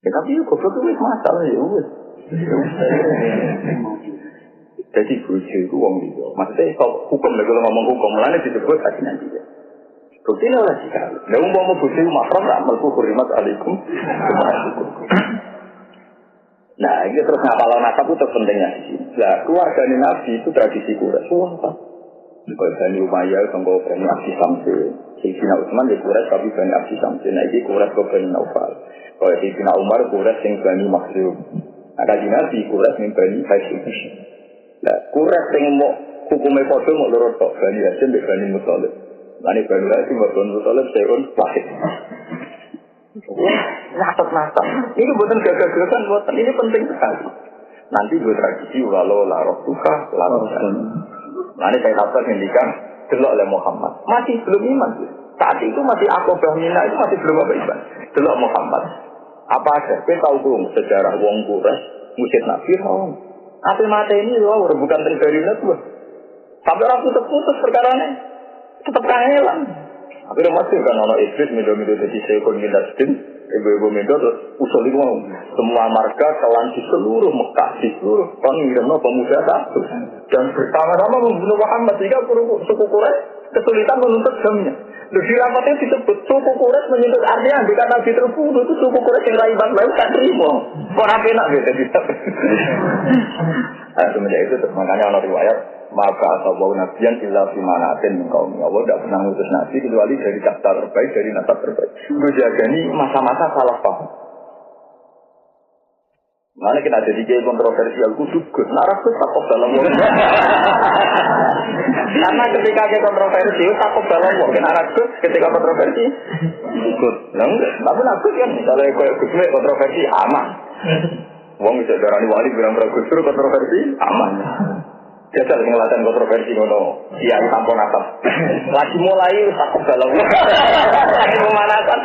Ya tapi goblok itu masalah ya wis. Jadi bojo itu wong liya. Maksudnya hukum lek ngomong hukum mulane disebut ajinan dia. Bukti ini oleh jika. Nah, mau bojo mahram tak melku hurimat alaikum. Nah, ini terus ngapal nasab itu pentingnya. Nah, keluarga Nabi itu tradisi Quraisy. Wah, kalau Bani Umayyah, kalau Bani Abdi Samsin, Sayyidina Utsman ya Quraisy tapi Bani Abdi Samsin. Nah, ini Quraisy ke Bani Naufal. Kalau Sayyidina Umar Quraisy yang Bani Makhzum. Nah, kaji Nabi Quraisy yang Bani Hashim. Nah, Quraisy yang mau hukumnya kodoh mau lurut tok Bani Hashim dan Bani Muthalib. Lani Bani Hashim Bani Muthalib seorang wahid. Nasab. Ini buatan gagal-gagalan buatan ini penting sekali. Nanti buat tradisi walau laroh suka laroh kan. Nanti saya dapat ngendikan delok oleh Muhammad. Masih belum iman. Saat itu masih akobah mina itu masih belum apa iman. Delok Muhammad. Apa aja? Kita tahu dong sejarah wong Quraisy musyrik Nabi Fir'aun. Apa mata ini loh rebukan teritorialnya tuh. Sampai orang putus perkaranya tetap kangelan. Akhirnya masih kan orang iblis mido-mido jadi sekon minasdin, ibu-ibu mido terus usul itu semua marga kelan di seluruh Mekah, di seluruh pengirimnya pemuda satu dan bersama-sama membunuh Muhammad sehingga suku Quraisy kesulitan menuntut jamnya. Di rapatnya disebut suku Quraisy menuntut artinya jika Nabi terbunuh itu suku Quraisy yang raiban lain tak terima. Kok enak gitu. Semenjak itu terus makanya orang riwayat maka asal nabiyan illa fi manatin kaum. Allah tidak pernah ngutus nabi kecuali dari kasta terbaik, dari nasab terbaik. Menjagani masa-masa salah paham. Mana kita jadi kiai kontroversial khusus narasus takut dalam wong. Karena ketika kita kontroversi takut dalam wong. Narasus ketika kontroversi ikut. Tapi nakus kan misalnya kayak kusme kontroversi aman. Wong bisa darani wali bilang kusur kontroversi aman. Biasa dengan latihan kontroversi ngono. Iya tampon atas. Lagi mulai takut dalam wong. Lagi pemanasan.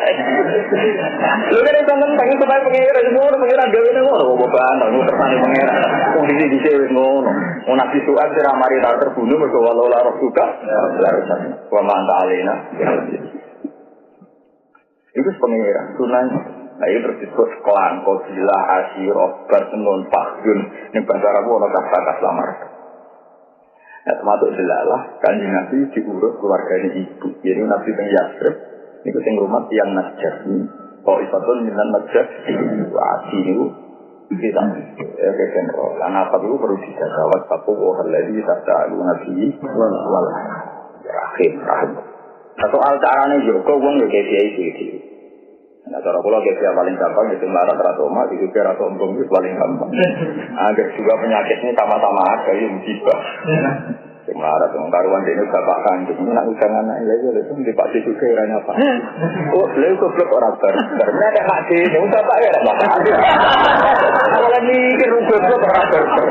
Lu kan itu penting supaya pengira semua pengira gawe nang ngono kok bahan lu tersane pengira. Kondisi dhisik wis ngono. Wong nabi suat sira mari tak terbunuh mergo walau la roh suka. Wa man ta'alina. Itu pengira sunan. Nah ini terus disebut kelan, kodilah, asyirah, bertenun, fakdun. Ini bahasa Arab ada kata-kata lamar. Nah termasuk jelalah, kanjeng Nabi diurus keluarganya ibu. Jadi Nabi yang Yasrib, ini yang rumah yang Najjar. Kalau isatun minan Najjar, wasi itu kita general. Karena apa itu perlu dijaga. Wattaku wahalladhi tasa'alu Nabi wal rahim. Nah soal caranya juga, wong ya kayak itu. Nah, cara kula kaya paling gampang itu marah ratoma, itu kira sombong itu paling gampang. Agar juga penyakit ini sama-sama ada, ya musibah. Marah dengan karuan ini bapak kandung, nak ujangan anak lagi, itu di Pak Situ kiranya apa? Oh, beliau goblok orang berber. Ini ada Pak Situ, ini bapak ya ada bapak. Kalau mikir goblok orang berber.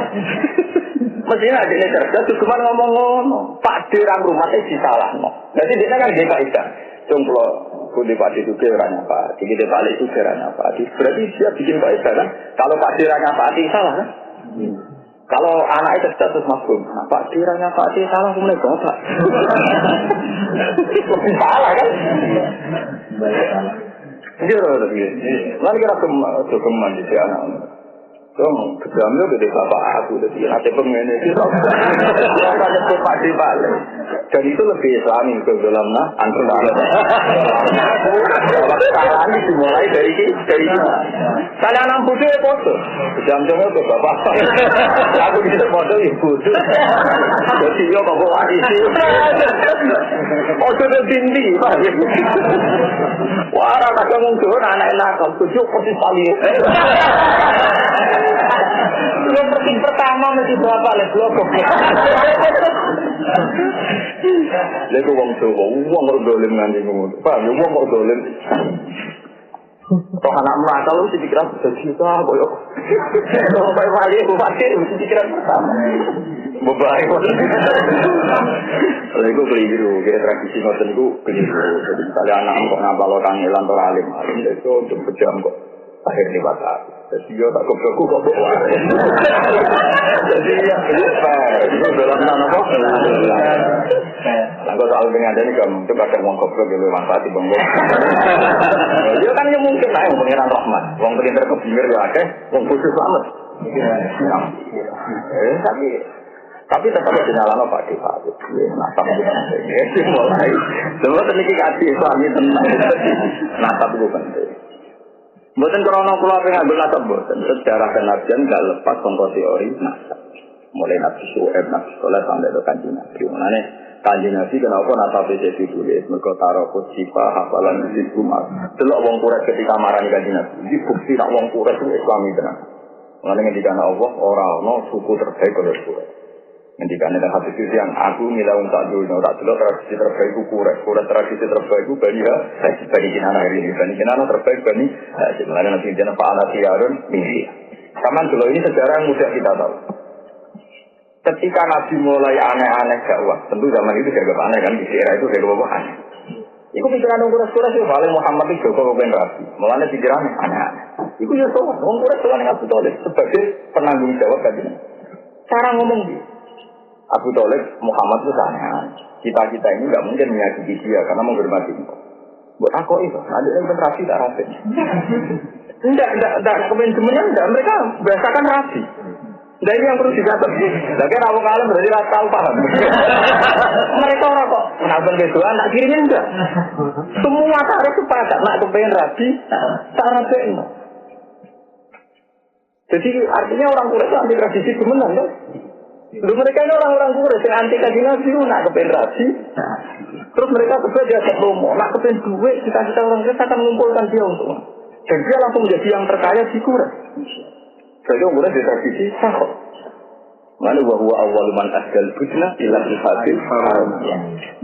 Mestinya ada ini cerdas, cuma ngomong-ngomong. Pak D orang rumahnya disalah. Jadi dia kan dia kaitan. Cuma di Pak Situ kiranya Pak, di balik itu kiranya Pak. Berarti dia bikin kaitan kan? Kalau Pak D kiranya Pak D salah kan? Kalau anak itu status masuk, Pak kiranya Pak D salah, aku mulai bapak. Lebih salah kan? Iya, lebih. Lalu kira keman di anak. Dong, kedamnya gede bapak aku, jadi nanti pengen itu. Kalau ada Pak D balik, dan itu lebih Islami ke dalam antar kesalahan dimulai dari kita. Kalau anak putih ya foto, jam-jamnya ke bapak. Aku bisa foto ibu tu. Jadi yo bapak waris. Foto tu tinggi, pak. Wah, rasa kamu tu anak nakal, tujuh pasti sekali. Yang penting pertama mesti bapak le blokok. Lego wong Jawa, wong ora dolen nganti ngono. Pak, wong ora dolen. Kok anak mrata lu pikiran dadi ta koyo. Kok bae wali bupati mesti pikiran pertama. Bapak kok. Lego keliru, kayak tradisi ngoten niku keliru. Jadi misalnya anak kok ngapal kangelan to alim, itu untuk pejam kok. Akhir ni batas. Jadi dia tak kebeku kok bawa. Jadi ya, itu dalam nama apa? Lagu soal dengan ada ni kamu tu kadang wong kebeku lebih manfaat di bangku. Dia kan yang mungkin lah, yang pengiran rahmat. Wong pengiran kebimir ya ada, wong khusus selamat. Tapi tetap berjalan Pak Dewa. Nasab itu penting. Mulai. Semua teknik hati suami tenang. Nasab itu penting. Bukan krono kula pengen ambil nasab bukan. Sejarah kenabian enggak lepas contoh teori nasab. Mulai Nabi Syuaib, Nabi Saleh sampai ke Kanjeng Nabi. Mengenai Kanjeng Nabi kenapa nasab itu ditulis? Mergo tarokut sifah hafalan di rumah. Delok wong Quraisy ketika marani Kanjeng Nabi. Iki bukti nak wong Quraisy itu Islami tenan. Mengenai ngendikane Allah ora ono suku terbaik kalau Quraisy. Ngendikane dalam hadis itu yang aku nilai tak dulu, tak dulu tradisi terbaik Quraisy. Quraisy tradisi terbaik Bani Hashim. Bani Kinana hari ini, Bani Kinana terbaik Bani Hashim. Lalu nanti jenah Pak Al-Asiyarun ini. Kaman dulu ini sejarah yang mudah kita tahu. Ketika Nabi mulai aneh-aneh dakwah, tentu zaman itu dianggap aneh kan, di era itu dianggap aneh. Iku pikiran Quraisy itu paling Muhammad itu Joko ben Rabi. Mulane pikiran aneh-aneh. Iku yo sowan, wong Quraisy sowan Abu Thalib sebagai penanggung jawab tadi. Cara ngomong dia. Abu Thalib Muhammad itu aneh. Kita ini nggak mungkin menyakiti dia karena menghormati dia. Buat aku itu, ada yang berasi tak rapi. Tidak kemencemennya tidak. Mereka biasakan rapi. Nah ini yang perlu dicatat. Lagi rawang kalah berarti rasa tahu paham. Mereka orang kok kenapa begitu? Nak kirimin enggak. Semua taruh sepakat. Nak kepengen rapi, tak rapi. Jadi artinya orang Quraisy anti tradisi kemenang kan? Lu mereka ini orang-orang Quraisy yang anti kaji Nabi, nak kepen raji. Terus mereka berdua diajak lomo, nak kepen duit, kita orang Quraisy akan mengumpulkan dia untuk. Dan dia langsung menjadi yang terkaya di Quraisy. Jadi kemudian di tradisi sahur. Mana bahwa awal man asal budna ila al-hadil haram.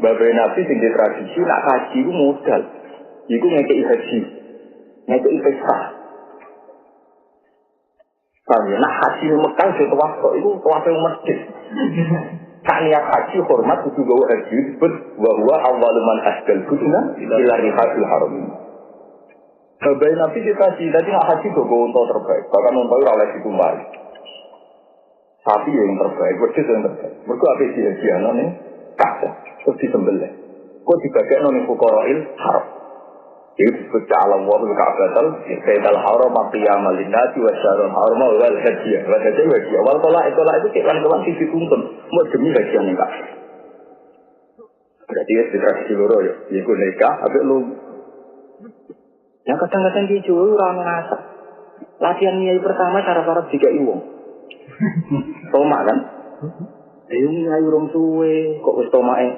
Bapak Nabi sing di tradisi nak haji itu modal. Iku ngekei haji, ngekei pesta. Kalau nak haji Mekah itu tuas masjid. Tak niat haji hormat itu bawa haji disebut bahwa awal man asal budna ila al-hadil haram. Bapak Nabi di tradisi tadi nak haji bawa unta terbaik, bahkan unta itu oleh ditumbal. Sapi yang terbaik, wedhus yang terbaik. Mergo ape dia nih, kacau, terus disembelih. Kok dibagian nih fuqara'il haram. Itu disebut alam wa bil ka'batal, sayyidal haram qiyamul linnasi wa syarul haram wal hadiah. Wal hadiah wal tola itu kelan-kelan dituntun, mau demi hadiah nih Kak. Berarti ya tradisi loro ya, iku nikah ape lu. Yang kadang-kadang dijual ora ngasah. Latihan niai pertama cara-cara dikai wong. Tomak kan? Ayo ngayu rong suwe, kok wis tomake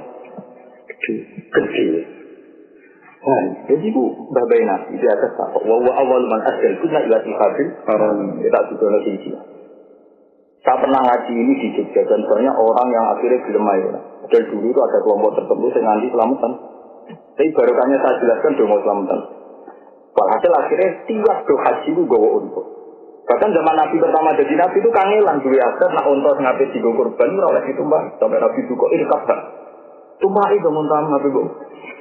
gede. Jadi ku babai Nabi di atas apa? Wa awal man asal kunna ila tihabil haram. Kita juga nanti isi. Saya pernah ngaji ini di Jogja dan banyak orang yang akhirnya dilemah ya. Dan dulu itu ada kelompok tertentu yang nanti selamatan. Tapi barokahnya saya jelaskan dia mau selamatan. Walhasil akhirnya tiap do haji itu bawa untuk. Bahkan zaman Nabi pertama jadi Nabi itu kangelan duwe aset nak unta sing ape digo kurban ora oleh ditumbah sampai Nabi duka irkab. Tumbah itu muntah Nabi kok.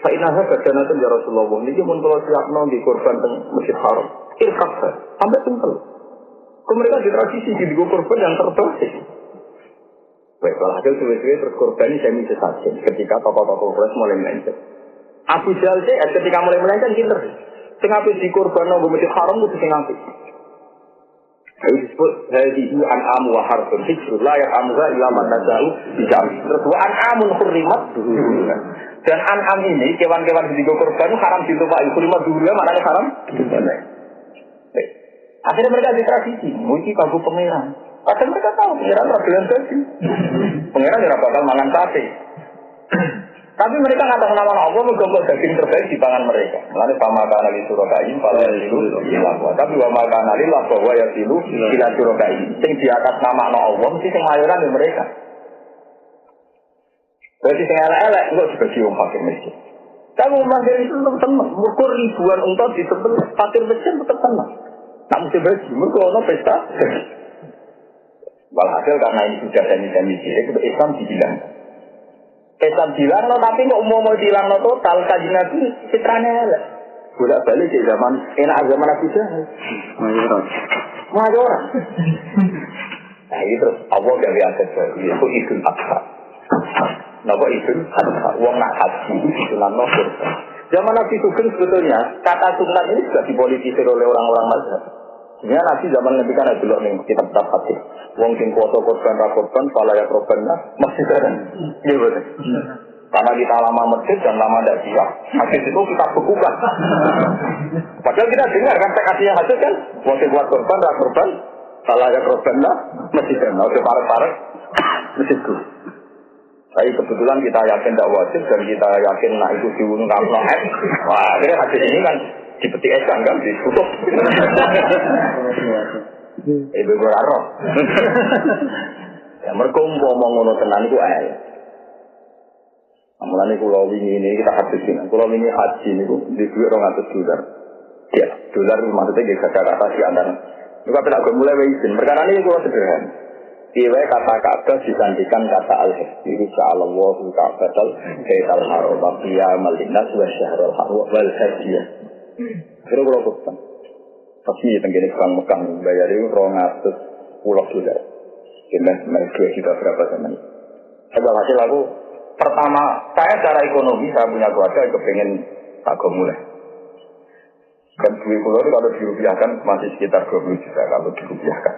Sainah badanatan ya Rasulullah niki mun kula siapno di kurban teng Masjid Haram. Irkab sampai tunggal. Kok mereka di tradisi digo kurban yang terbaik. Baik, kalau hasil suwe-suwe terus kurban ini semi sesajen ketika tokoh-tokoh Quraisy mulai melenceng. Abu Jahal ketika mulai melenceng pinter. Sing ape di kurban nang Masjid Haram kudu sing ape. Itu disebut hadihi an'am wa harfun hijrul la ya'amza ila man nadau bijam. Terus wa an'amun hurrimat duhuruna. Dan an'am ini kewan-kewan di kurban itu haram ditumpahi. Hurrimat duhuruna maknanya haram ditumpahi. Akhirnya mereka di tradisi mungkin kagu pangeran. Padahal mereka tahu pangeran rajulan tadi. Pangeran tidak bakal mangan sate. Tapi mereka ngatas nama Allah menggombol daging terbaik di tangan mereka. Lalu sama kanali surokain, pada itu hilafwa. Tapi wa makanali lah bahwa ya silu tidak surokain. Sing di atas nama Allah mesti sing mayoran di mereka. Berarti sing elek-elek enggak juga cium fakir miskin. Kamu fakir itu tetap tenang. Mukur ribuan unta di sebelah fakir miskin tetap tenang. Tak mesti bagi. Mukur ono pesta. Walhasil karena ini sudah janji-janji itu Islam dibilang. Islam bilang no, tapi kok mau bilang no total kaji Nabi citranya lah. Bolak balik di zaman enak zaman Nabi Jahal. Majoran. Nah ini terus Allah dari aset baru itu Idul Adha. Napa Idul Adha? Wong nak haji itu nama kurban. Zaman Nabi Sugeng sebetulnya kata sunat ini sudah dipolitisir oleh orang-orang mazhab. Sebenarnya Nabi zaman Nabi kan ada dulu nih kitab-kitab hadis. Wong sing kuasa korban ra korban fala ya korbanlah masih ada. Iya betul. Karena kita lama masjid dan lama tidak siap. Hadis itu kita bekukan. Padahal kita dengar kan tekadnya hadis kan. Wong sing kuat korban ra korban fala ya korbanlah masih ada. Oke parek-parek masih itu. Tapi kebetulan kita yakin tidak wajib dan kita yakin nak itu dibunuh karena wah akhirnya hadis ini kan dipetik kan ditutup. Ibu beraro. Ya mereka ngomong ngono tenan itu ayat. Mulane kula wingi ini kita hadisin. Kula wingi haji niku di duit $200. Ya, dolar maksudnya nggih kata-kata si antara. Niku tidak mulai izin. Perkara ini kula sederhana. Piye kata-kata digantikan kata al-hajj. Insyaallah ka'batal kaital haram ya malinas wa syahrul haram wal hajjiyah. Kira kula pesan. Tapi tenggine Kang Mekang bayar itu $200. Kena kita berapa zaman? Saya hasil aku pertama saya secara ekonomi saya punya keluarga yang kepengen agak mulai. Dan duit pulau itu kalau dirupiahkan masih sekitar 20 juta kalau dirupiahkan.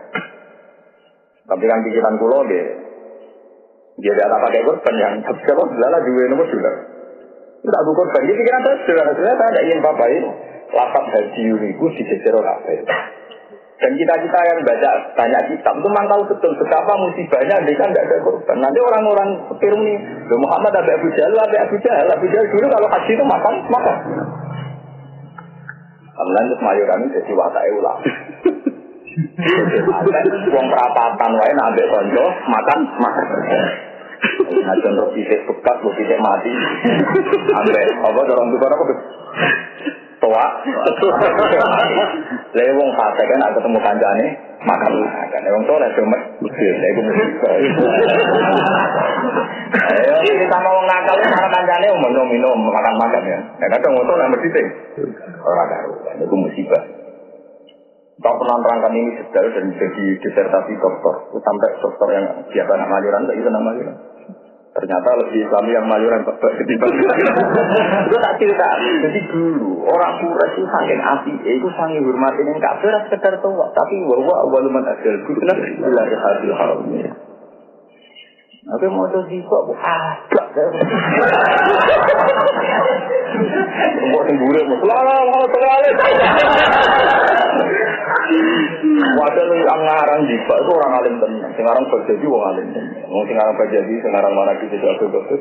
Tapi kan pikiran pulau dia ada pakai korban yang siapa belala duit nomor $. Tidak buku korban. Jadi pikiran saya sudah saya tidak ingin apa-apa ini. Lapak haji itu digeser apa itu. Dan kita-kita yang baca banyak kitab itu memang tahu betul betapa musibahnya dia kan tidak ada korban. Nanti orang-orang setir ini, Muhammad ada Abu Jahal dulu kalau haji itu makan. Kemudian terus mayoritas jadi watak ulama. Uang perapatan wae nambah konco makan. Nah contoh pisik bekas, pisik mati. Ambek apa dorong tuh apa? Tua. Lewong fase kan aku ketemu kancane makan. Lewong tua lah cuma iku mesti. Ayo kita mau nakal sama kancane minum makan ya. Nek kadang motor lah mesti sing ora karo. Iku musibah. Tak pernah nerangkan ini sedang dan jadi disertasi dokter. Sampai dokter yang siapa nama Maluran, tak itu nama Maluran. Ternyata lebih Islami yang Maluran ketimbang. Itu tak cerita. Jadi dulu orang Quraisy itu saking api, itu saking hormatin yang kafir sekedar tua. Tapi bahwa awaluman adil guna ilah hadil haram. Tapi mau jadi kok agak. Buat sembure, mau sekali. Wadah yang ngarang jiwa itu orang alim tenang. Sekarang berjadi orang alim tenang. Mau sekarang berjadi, sekarang mana kita jatuh-jatuh.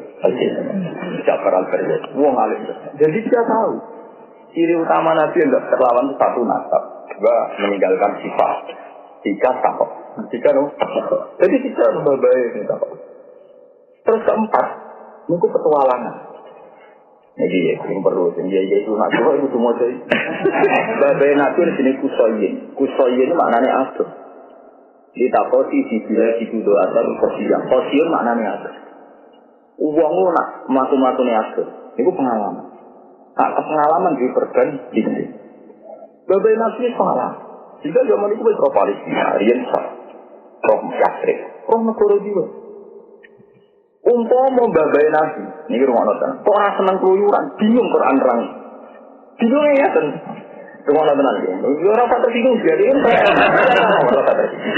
Jafar al-Berjadi, orang alim tenang. Jadi dia tahu ciri utama Nabi yang tidak terlawan itu satu nasab, dua meninggalkan sifat, tiga takut, jadi kita berbaik ini takut. Terus keempat, itu petualangan. Jadi yang perlu, dia itu nak coba itu semua jadi. Babai nabi di sini kusoyin maknanya atur. Ditakosi di bila itu doa dan kosian maknanya atur. Uangmu nak matu-matu ni atur. Itu pengalaman. Nah, pengalaman diperban di sini. Babai nabi salah. Jika zaman itu berapa Palestina, Rian sah, Roh Yasrib, Roh Negara juga. Umpama babai nabi, ini rumah nonton. Kok orang senang keluyuran, bingung Quran terang. Bingung ya kan? Rumah nonton nanti. Orang tak tersinggung, dia ini orang tak tersinggung.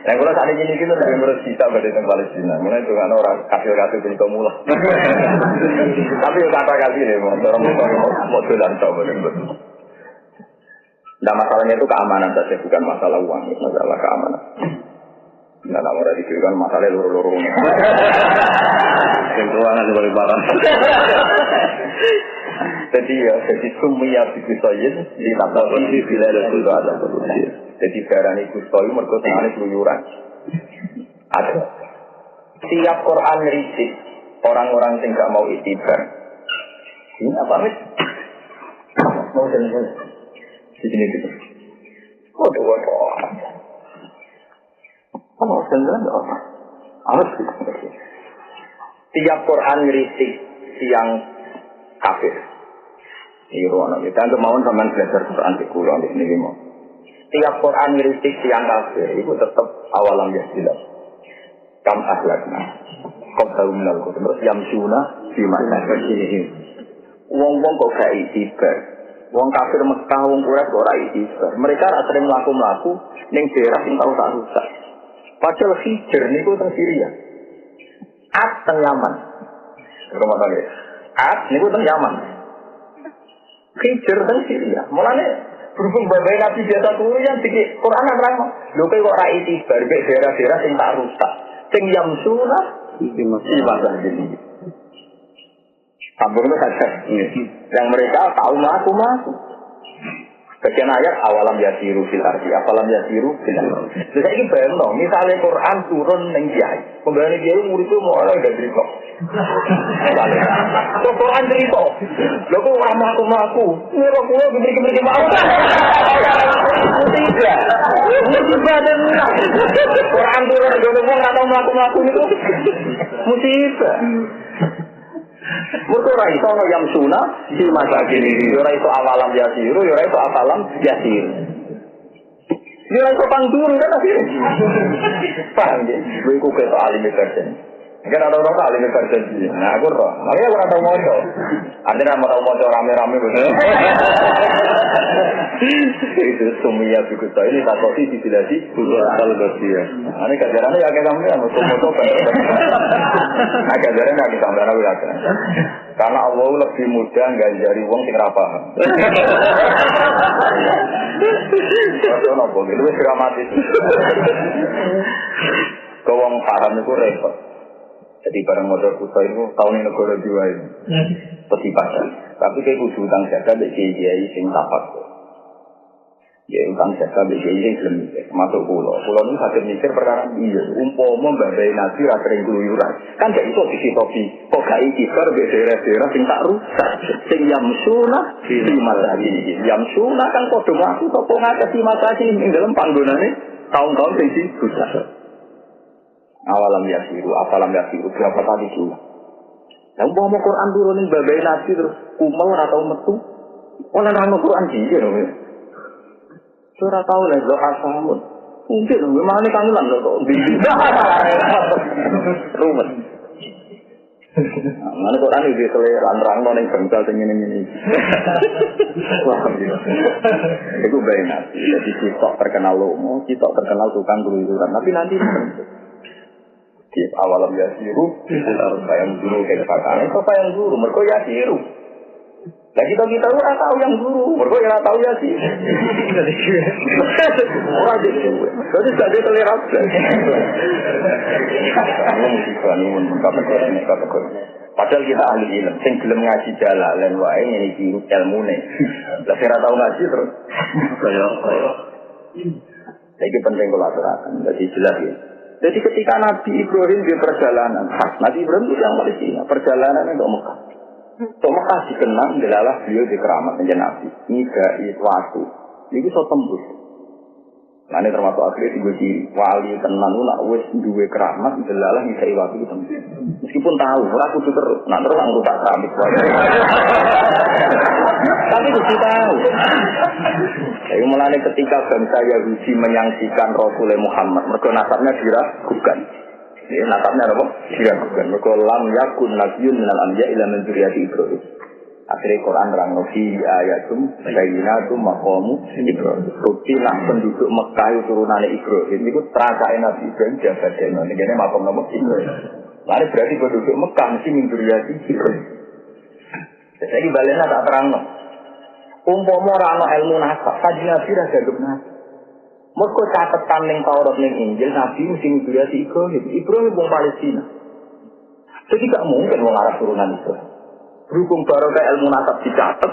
Yang kalau saat ini kita tidak harus bisa berdiri Palestina. Mulai dengan orang kafir-kafir ini kemulah. Tapi kata kasih nih, orang mau jalan coba betul. Nah masalahnya itu keamanan saja, bukan masalah uang, masalah keamanan. Nah, tak mau dikirakan masalah loro-loro ini. Sentuhan sebagai barang. Jadi sumia bikusoyin di tabaun di bila itu ada betul. Jadi barang itu soyu mereka tengahnya keluyuran. Ada. Tiap Quran risik orang-orang yang tidak mau itibar. Ini apa nih? Mau jalan-jalan. Di sini gitu. Waduh. Oh, sebenarnya apa? Amat sih. Tiap Quran ngeritik siang kafir. Ini ruang kita untuk mau teman belajar Quran di Quran di sini mau. Tiap Quran ngeritik siang kafir, itu tetap awalam jelas. Kam akhlakna. Kau tahu menal kau terus yang sunnah di mana begini. Wong kok gak itibar. Wong kafir Mekah, wong Quraisy ora itibar. Mereka rasa sering melaku ning daerah yang tahu tak rusak. Padahal Hijr niku teng Syria. Ad teng Yaman. Rumah tangga. Ad niku teng Yaman. Hijr teng Syria. Mulane berhubung babai Nabi biasa turun yang dikit Quran nerang. Lho kok ora itibar mek daerah-daerah sing tak rusak. Sing yamsuna iki mesti bahasa jadi. Sambung itu saja. Yang mereka tahu maku. Bagian ayat awalam yasiru fil ardi, awalam yasiru fil ardi. Jadi ini bayang misalnya Quran turun neng kiai, pembahasan kiai murid itu mau orang gak cerita. Kok Quran cerita? Lo kok orang maku, ini kok pulau kemiri mau? Tidak. Musibah dan Quran turun neng kiai nggak tahu maku itu musibah. Mereka orang itu yang sunnah di masa kini. Orang itu awalam yasiru, orang itu awalam yasir. Orang itu pangdur kan akhirnya. Paham ya? Gue ikut ke alim kerja. Kan ada orang alim kerja sih. Nah aku roh. Makanya aku tahu mojo. Ada nama tahu mojo rame-rame betul. Itu sumia biku saya ini tak kopi di silasi. Kalau bersia. Ini kajarannya ya kayak kamu ya mojo kan. Nah kajarannya lagi tambahan aku lagi. Karena Allah lebih mudah ganjari uang sing ra paham. Ora ono kok itu wis dramatis. Kau wong paham itu repot. Jadi barang modal kusa itu tahun ini negara jiwa ini. Peti pasar. Tapi kayak kudu utang jaga di kiai sing tapak. Ya utang jaga di kiai sing belum masuk pulau. Pulau ini sakit mikir perkara iya. Umpama mbak nasi rasering keluyuran. Kan gak iso disitopi. Kok gak ikibar di daerah-daerah sing tak rusak. Sing yamsuna di matahari ini. Yamsuna kan kode ngaku toko ngakes di matahari ini dalam panggonannya tahun-tahun sing rusak. Awalam yasiru, apalam yasiru, berapa kali dulu? Yang mau Quran turunin babai nasi terus kumel atau metu, orang Quran sih, ya. Surah tahu lah, lo asamun. Mungkin, memang ini kangenan lo, rumit. Mana Quran ini selera rang noning bangsa ini. Wah, itu babai nasi. Jadi kita terkenal lomo, kita terkenal tukang keluyuran. Tapi nanti awalam yasiru, harus yang dulu kayak kakaknya, apa yang dulu? Mereka yasiru. Nah kita orang tahu yang dulu, mereka yang tahu yasiru. Orang itu, jadi jadi selera. Padahal kita ahli ilmu, sing gelem ngaji jalalan wae ini biru ilmune. Lah kira tahu ngaji terus. Jadi penting kalau aturakan, jadi jelas ya. Jadi ketika Nabi Ibrahim di perjalanan, Nabi Ibrahim itu yang Palestina, perjalanannya untuk Mekah. Untuk Mekah dikenang adalah beliau di keramat menjadi Nabi. Ini waktu, ini bisa tembus. Nah ini termasuk akhirnya di wali tenan itu nak wes dua keramat adalah bisa waktu itu tembus. Meskipun tahu, orang kudu terus, nah terus anggur tak keramit. Tapi kudu tahu. Jadi mulai ketika bangsa Yahudi menyaksikan Rasulullah Muhammad, mereka nasabnya diragukan. Ini nasabnya apa? Diragukan. Mereka lam yakun nabiyyun minal anbiya ila min dzurriyyati Ibrahim. Akhirnya Quran terang fi ayatum bayyinatum maqamu Ibrahim. Bukti nak penduduk Mekah turunane Ibrahim itu terasake Nabi Ibrahim jaga dene. Ngene maqam nama Ibrahim. Lalu berarti penduduk Mekah mesti min dzurriyyati Ibrahim. Jadi balena tak terangno. Umpama ora ana ilmu nasab, kanjeng Nabi ra gandum nabi. Mergo catetan ning Taurat ning Injil Nabi mesti nguriyati Ibrahim wong Palestina. Jadi gak mungkin wong Arab turunan itu. Berhubung baru ke ilmu nasab dicatat,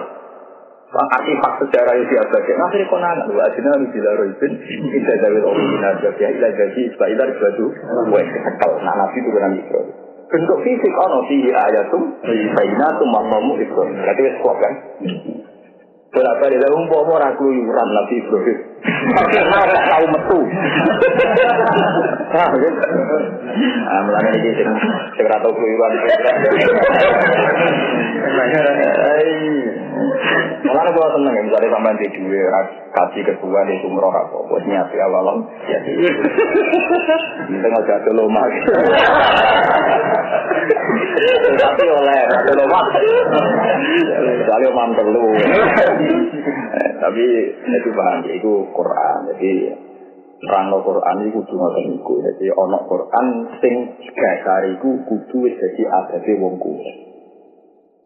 artifak sejarah yang diabadikan. Akhirnya konangan, wa ajna bilaroibin, indah dawil original jabiyah ila jadi isbailah ribadu, wa sekal, Nabi turunan Ibrahim. Bentuk fisik ono fihi ayatum, bainatum maqamu Ibrahim. Berarti wis kuat kan? Berapa dia umpama ora keluyuran Nabi Ibrahim. Tapi ora tau metu. Mulane iki sing ora tau keluyuran. Mulane kok seneng misalnya sampean di duwe kasih ketua di umroh apa bosnya api awalom ya. Tengok jatuh lomah. Tapi oleh jatuh lomah. Sekali omam perlu. Tapi itu bahan itu Quran. Jadi terang Quran itu kudu ngoten niku. Jadi ana Quran sing dasar iku kudu wis dadi adate wong kuwi.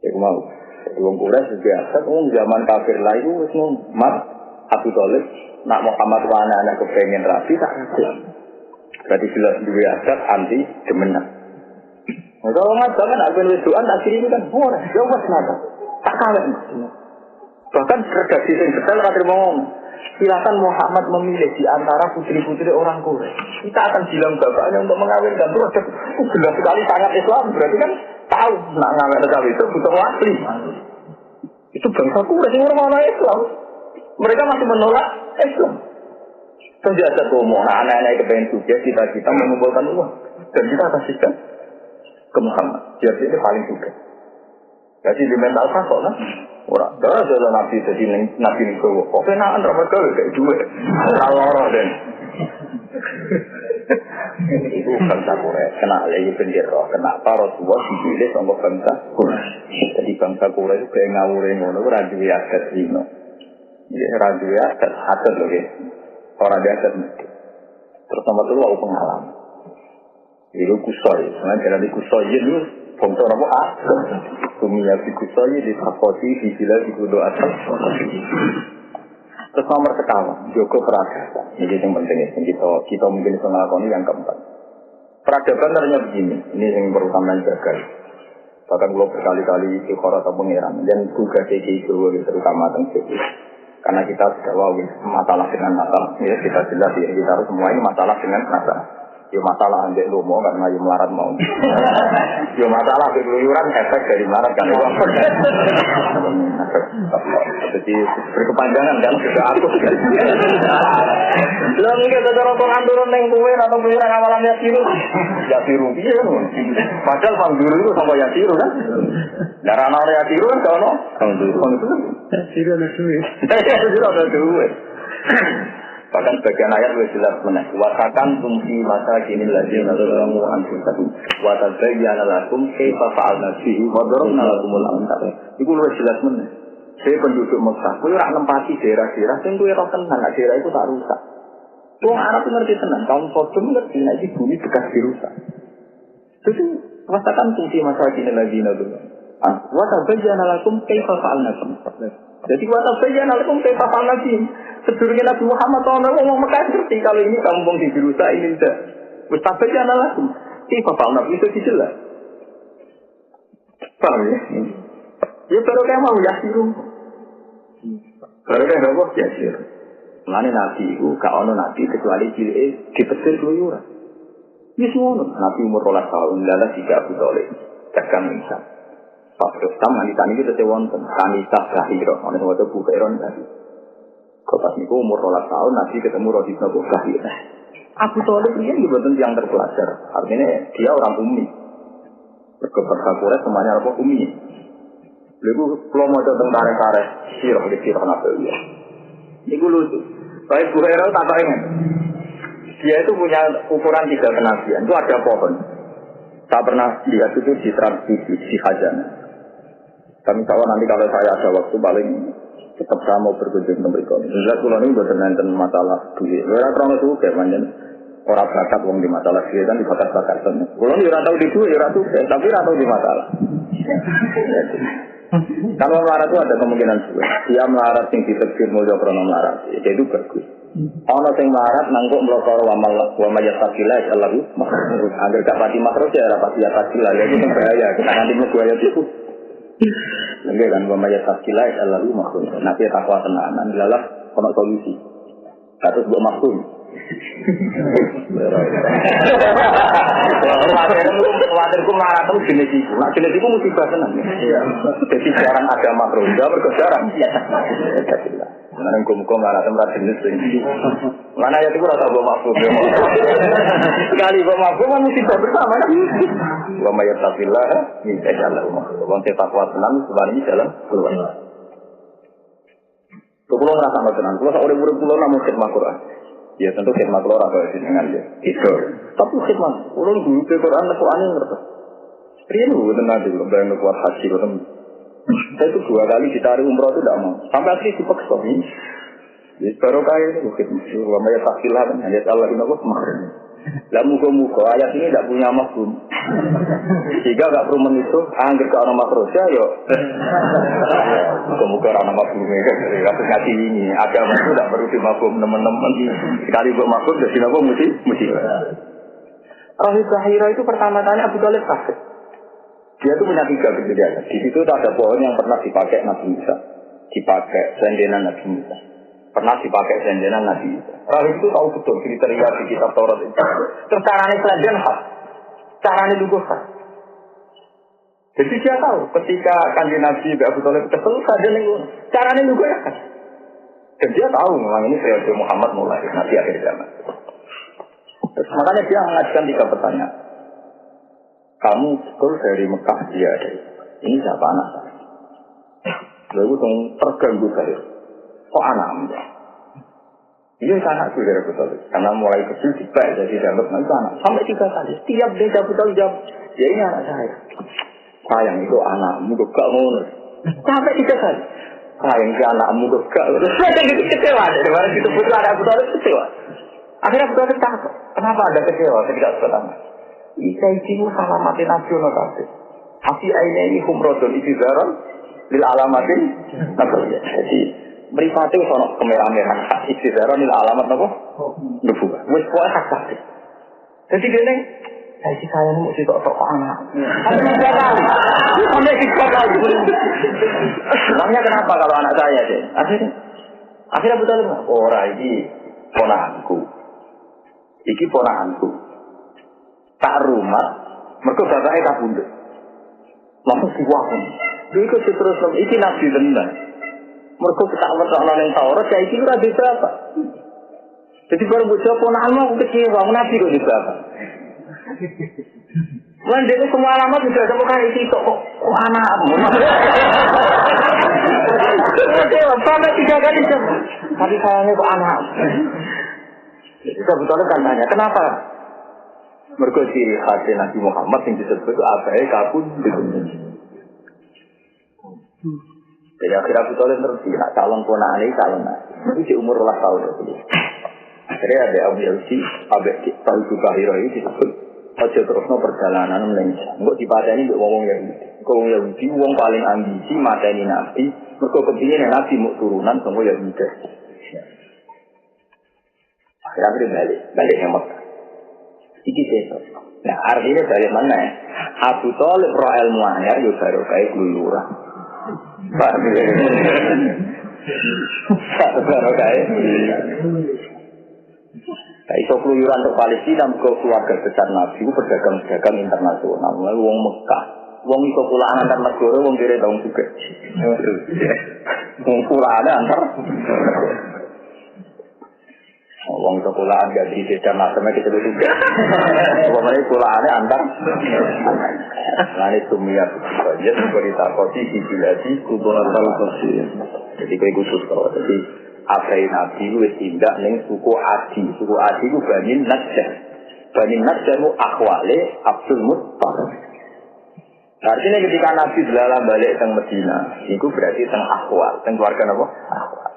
Iku mau wong Quraisy biasa wong zaman kafir lah iku wis mat Abu Thalib nak Muhammad wa anak kepengin rapi tak ada. Berarti jelas duwe adat anti demenan. Kalau ngajaman aku wis doan tak kiri kan ora yo wis napa. Tak kawin. Bahkan redaksi yang detail kata ngomong, silakan Muhammad memilih di antara putri-putri orang Quraisy. Kita akan bilang bapaknya untuk mengawinkan itu jelas sekali sangat Islam. Berarti kan tahu nak ngawin sekali itu butuh asli. Itu bangsa Quraisy yang orang Islam. Mereka masih menolak Islam. Penjajah ngomong, anak-anak kepengen sukses kita mengumpulkan uang dan kita kasihkan ke Muhammad. Biar dia paling sukses. Jadi di mental kok kan? Orang, dah ada nabi jadi nabi ni kau, kau kenaan ramai kau kayak dua, orang dan itu bangsa Quraisy kena lagi bendera, kenapa Rasulullah dipilih sama bangsa Quraisy? Jadi bangsa Quraisy itu kayak ngawurin ngono, raju adat zino, raju adat loh ya, orang adat mesti. Terus nomor itu aku pengalaman, itu kusoi, sebenarnya jalan di kusoi itu bangsa apa Kumia fikusoi di tapoti di sila di kudo atas. Terus nomor sekawan, Joko peradaban. Ini yang penting ya, kita mungkin bisa melakukan yang keempat. Peradaban ternyata begini, ini yang pertama jaga. Bahkan kalau berkali-kali istiqoroh atau pengiran, dan juga itu terutama tentang karena kita sudah masalah dengan masalah, ya kita jelas ya, kita harus semua ini masalah dengan masalah. Ya masalah ambil lu mau karena ya melarat mau. Ya masalah keluyuran efek dari melarat kan. Jadi berkepanjangan kan sudah aku. Lo mungkin ada orang turun neng kue atau keluyuran awalannya siru. Ya siru dia kan. Padahal pangguru itu sama yang siru kan. Darah orang yang siru kan kalau siru ada duit. Siru ada duit. Bahkan sebagian ayat lebih jelas meneh. Wasakan tumsi masa kini lagi nazamu anfusakum. Watabayyana lakum kaifa fa'alna bihi wa darabna lakumul amsal. Iku lebih jelas meneh. Saya penduduk Mekah, kowe ora nempati daerah-daerah sing kowe ora tenan, daerah itu tak rusak. Wong Arab ngerti tenan, kaum Sodom ngerti nek iki bumi bekas dirusak. Jadi wasakan tumsi masa kini lagi nazamu. Watabayyana lakum kaifa fa'alna bihi. Jadi watabayyana lakum kaifa fa'alna bihi. Sedurunge Nabi Muhammad SAW ngomong Mekah ngerti kalau ini kampung di dirusak ini tidak. Mustahil aja langsung. Bapak Nabi itu jelas. Paham ya? Ya baru kayak mau yasiru. Baru kayak mau yasiru. Mengenai Nabi itu gak ono Nabi kecuali dipetir keluyuran. Ini semua Nabi umur 12 tahun lalu 3 Abu Thalib tekan Isa. Pak Rustam wanita ini kita wonten kanisa Zahira. Oleh waktu Bukairon tadi. Kopas niku umur 12 tahun Nabi ketemu Rodib Nabi Zahir. Abu Thalib ini juga yang terpelajar. Artinya dia orang ummi. Berkeberkakuran semuanya apa ummi. Lalu kalau mau tentang tarik-tarik sirah Nabi. Ini lucu. Baik Bu Hera tak ingat. Dia itu punya ukuran 3 kenabian. Itu ada pohon. Saya pernah lihat itu di transmisi di Khazanah. Kami tahu nanti kalau saya ada waktu paling tetap saya mau berkunjung ke mereka. Jelas kalau ini bukan tentang masalah duit. Orang orang itu kayak macam orang bakat wong di masalah duit kan dibakat-bakat sana. Kalau ini orang tahu di duit, orang tahu, tapi orang tahu di masalah. Kalau melarat itu ada kemungkinan juga. Dia melarat yang diterbit mulia krono melarat, itu bagus. Orang yang melarat nangkuk melokor wa majasakilah Allahu makhluk. Agar gak pati makhluk ya rapat ya takilah. Jadi itu bahaya. Kita nanti menguaya itu. Enggak kan pembayar taskilah Allahu makhluk. Nanti takwa tenanan lalah kono solusi. Kados mbok maksud. Wajarku marah terus jenis itu. Nah jenis itu musibah tenan. Jadi jarang ada makhluk. Enggak berkejaran. Karena hukum-hukum marah tempat jenis ini. Mana ya itu rasa mbok maksud. Sekali mbok maksud kan musibah bersama kan. Wa may yattaqillah yaj'al lahu makhraja. Wong sing takwa tenan sebenarnya jalan keluar. Kulo ngrasa tenan, kulo sak urip-urip kulo namung khidmat Quran. Ya tentu khidmat kulo ora kaya jenengan ya. Itu. Tapi khidmat kulo guru Quran Al-Qur'an ngerti. Riyen tenan kulo bayang kuat haji kulo. Saya itu 2 kali ditarik umroh itu tidak mau. Sampai akhirnya dipaksa ini. Jadi baru kaya itu khidmat. Wa may yattaqillah ayat Allah inna Allah makhraja. Lah muga-muga ayat ini tidak punya mafhum. Jika enggak perlu menisu, angger ke ana makroja yo. Muga-muga ana mafhum dari kasus ngaji ini. Agama itu tidak perlu dimafhum teman-teman. Sekali buat mafhum jadi apa mesti. Rahib Zahira itu pertama kali Abu Thalib sakit. Dia itu punya 3 kejadian. Di situ ada pohon yang pernah dipakai Nabi Musa, dipakai sendenan Nabi Musa, pernah dipakai sendenan Nabi Isa. Rahib itu tahu betul kriteria di kitab Taurat itu. Terus caranya selanjutnya khas, caranya lugu khas. Jadi dia tahu ketika kanjeng Nabi Abu Thalib kesel saja nih, caranya lugu ya khas. Dan dia tahu memang ini periode Muhammad mulai Nabi akhir zaman. Terus makanya dia mengajukan 3 pertanyaan. Kamu betul dari Mekah, dia dari ini siapa anak saya? Lalu terganggu saya. Kok anakmu? Iya anak saudara betul. Karena mulai kecil dibalik jadi dianggap anak. Sampai 3 kali. Setiap dia betul jam. Ya ini anak saya. Sayang itu anakmu gak ngono. Sampai 3 kali. Sayang si anakmu gak ngono. Saya gitu kecewa. Dari mana itu betul ada betul kecewa. Akhirnya betul takut. Kenapa ada kecewa? Saya tidak sebenarnya. Isa ibu salah mati nasional tadi. Afi aina ini humrodon istizaron lil alamatin nasional. Jadi mripate wis ana kemerah-merahan istighfar nil alamat napa nubuwah wis pokoke hak kabeh dadi dene saiki saya mau sitok-tok anak namanya kenapa kalau anak saya deh akhirnya betul ora iki ponakanku tak rumah mergo bapake kabundut langsung diwakon lha iku terus iki nabi tenan mergo tak wetokno ning Taurat saiki ora di berapa jadi baru bocah ponakanmu aku kecewa nabi kok di berapa lan dene semua alamat sudah ada kok iki kok anakmu kecewa sampai 3 kali tapi sayangnya kok anak itu sebetulnya kan tanya kenapa mergo ciri khas Nabi Muhammad yang disebut abahe kabundut. Jadi akhirnya Abu Thalib ngerti, nak calon ponakane calon nabi. Itu di umur 12 tahun itu. Akhirnya ada Abu Yahudi, Abu Talib Bahiro itu disebut aja terusno perjalanan melenceng. Engko dipateni mbek wong Yahudi. Wong Yahudi wong paling ambisi mateni nabi, mergo kepingin nabi mau turunan sama Yahudi. Akhirnya balik yang Mekah. Iki sesuatu. Nah artinya balik mana? Abu Thalib roh ilmu anyar yo baru kayak keluyuran. Paham ya? Baru kayak. Kayak iso keluyuran untuk Palestina, ke keluarga besar Nabi itu berdagang internasional. Lalu wong Mekah, wong iso pulaan antar negara, wong kiri tahun juga. Wong pulaan antar. Wong sekolahan gak di desa macamnya kita juga. Pokoknya sekolahannya antar. Lalu tumia saja seperti takoti dibilasi kuburan talkosi. Jadi kayak khusus kalau jadi apa yang Nabi itu tindak neng suku Adi. Suku Adi itu Bani Najjar. Bani Najjar itu akhwale Abdul Muttalib. Artinya ketika Nabi berjalan balik ke Medina, itu berarti teng akhwal, teng keluarga apa? Akhwal.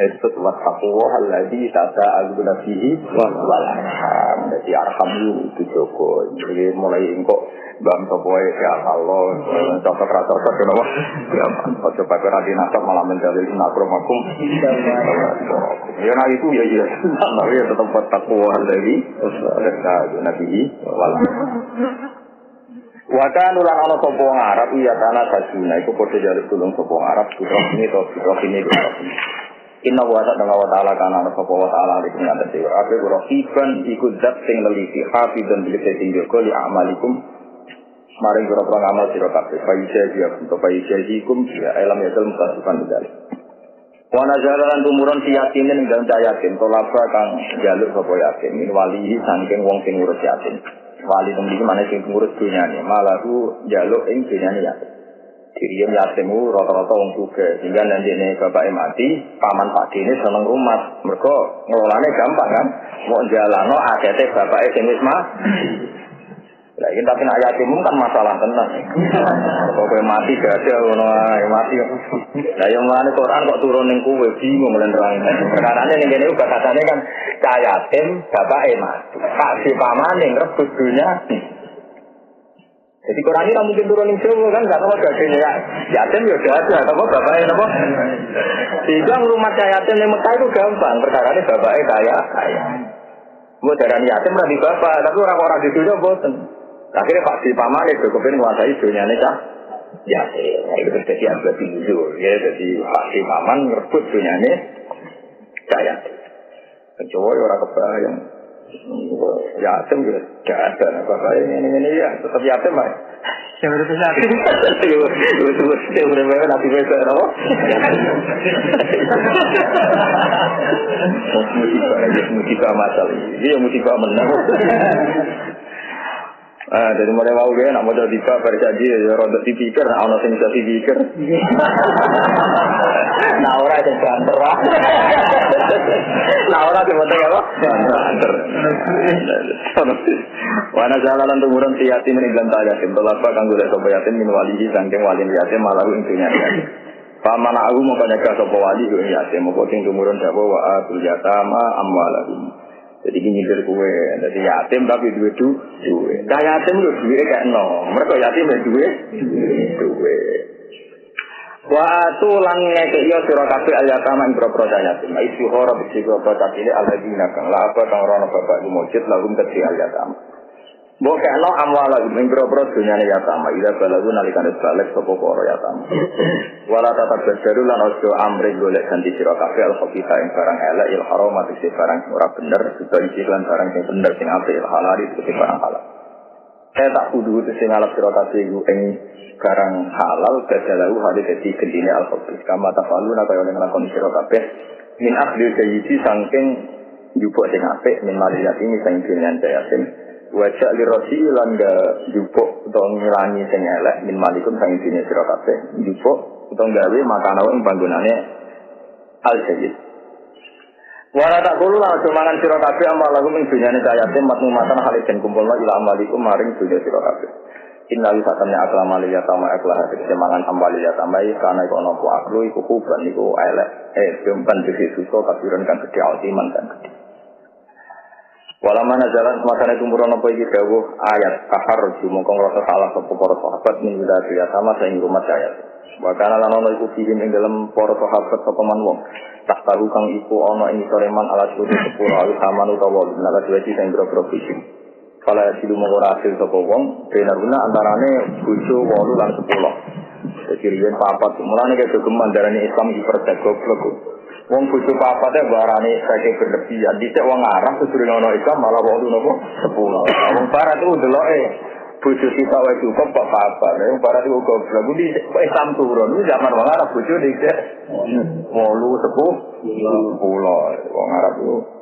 Itu wattaqwa alladzi tasa'alu bihi wal arham. Jadi arham itu Joko. Jadi mulai engkau bang sopoe ya Allah, cocok kenapa? Ya coba berarti nasab malah menjalin nakromakum. Ya nah itu ya tapi tetap wattaqwa alladzi tasa'alu bihi wal arham. Wakan ulang ana sapa Arab iya tanah sajuna iku padha jaluk tulung sapa Arab ini to ini. Inna wa ta'ala kana sapa wa ta'ala iku ngatasi ape rafiqan iku zat sing neliti hafizan bil jago li amalikum maring ora amal sira kabeh paisa dia untuk paisa ikum ya alam ya dalem kasukan dalem wa nazalan tumuron siyatin ing dalem yatin tolaba kang jaluk sapa yatin min wali saking wong sing ngurus yatin wali teng iki maneh sing ngurus dunyane malahu jaluk ing dunyane yatin diriam yatimmu rata-rata wong sugih sehingga nanti bapake mati paman pakdene seneng rumah mergo ngelolane gampang kan mau jalano akete bapake sing wis mati lha iki tapi nek yatimmu kan masalah tenan kok mati gak ada ngono ae mati lha yo mane Quran kok turun ning kowe bingung lan terang perkarane ning kene uga katane kan cah yatim bapake mati pak si pamane ngrebut dunya. Jadi Quran ini mungkin turun di Jawa kan, nggak tahu dagingnya yatim ya udah ada, apa bapaknya apa? Sehingga rumah yatim di Mekah itu gampang, perkara ini bapaknya kaya. Mau darah yatim berarti bapak, tapi orang-orang di dunia bosan. Akhirnya Pak si paman itu kepingin menguasai dunia ini cah yatim. Itu terjadi agak tinggi, ya. Jadi Pak si paman merebut dunia ini cah yatim. Kecuali orang kebayang. Yatim juga gak ada apa-apa ini ya tetap yatim Pak. Yang udah yatim. Itu benar-benar nanti besok apa? Musibah masalah ini. Dia musibah menang. Dari mulai mau dia nak modal tiba berjanji ya rontok dipikir, nak ono sing bisa dipikir. Nah orang yang banter lah. Nah orang yang banter apa? Banter. Wana jalanan tumuran si yatim meninggal yatim. Tolakba kang golek sapa yatim min walihi sangking wali yatim malah intinya yatim. Paman aku mau kanyaka sapa wali yatim mau sing tumuran sapa wa atul yatama amwalahum. Jadi gini dari kue, jadi yatim tapi duit. Dah yatim lu duit kayak no, mereka yatim dari duit. Wa atu lan ngekeki sira kabeh ayatama ing boro yatim. Isu ora bisa boro cilik aladina kang la apa kang ora bapak mujud lagu kedhi ayatama. Mbok kena amwala ing boro dunyane yatama ida balagu nalikane balik sapa para yatama. Wala tatap beru lan ojo amre golek ganti sira kabeh al khabitha ing barang elek il haram ati barang ora bener dibagi lan barang sing bener sing apik il halal iki barang halal. Saya tak kudu sing ngalap sira kabeh iku ing barang halal kadalahu hale dadi gendine al-khabith kama tafaluna kaya ning lakon sira kabeh min akhdil sayyidi saking njupuk sing apik min maliyati sing pilihan yatim wajak lirasi lan ga njupuk utawa ngilangi sing elek min malikum sing dine sira kabeh njupuk utawa gawe makana ing panggonane al-sayyid wala tak kulo lan mangan sira kabeh amal lagu ing dunyane yatim matmumatan hale den kumpulna ila amalikum maring dunya sira kabeh. Innal satamnya aklama liya tama aklah kesemangan ambali ya tamai karena iku ana aklu iku kuban iku elek jempan dadi suso kafiran kan gede altiman kan gede. Wala mana jalan makane tumurun apa iki dawuh ayat kahar mongko ngrasa salah sapa para sahabat ning ya sama sing rumah ayat. Wa kana lan ana iku film ing dalem para sahabat sapa man wong. Tak tahu kang iku ana ing soreman alat kudu 10 sama utawa nala dhewe sing boro-boro iki. Kalau silu mau hasil sapa wong benar-benar antarane bojo 8 lan 10. Jadi riyen papat mulane kaya geman darane Islam iki percaya goblok. Wong bojo papate barane saking berlebihan dicek wong Arab sedurunge ana Islam malah 8 napa 10. Wong barat itu deloke bojo kita wae cukup kok papat. Wong barat itu goblok. Kuwi Islam turun zaman wong Arab bojo dicek 8 10 wong Arab itu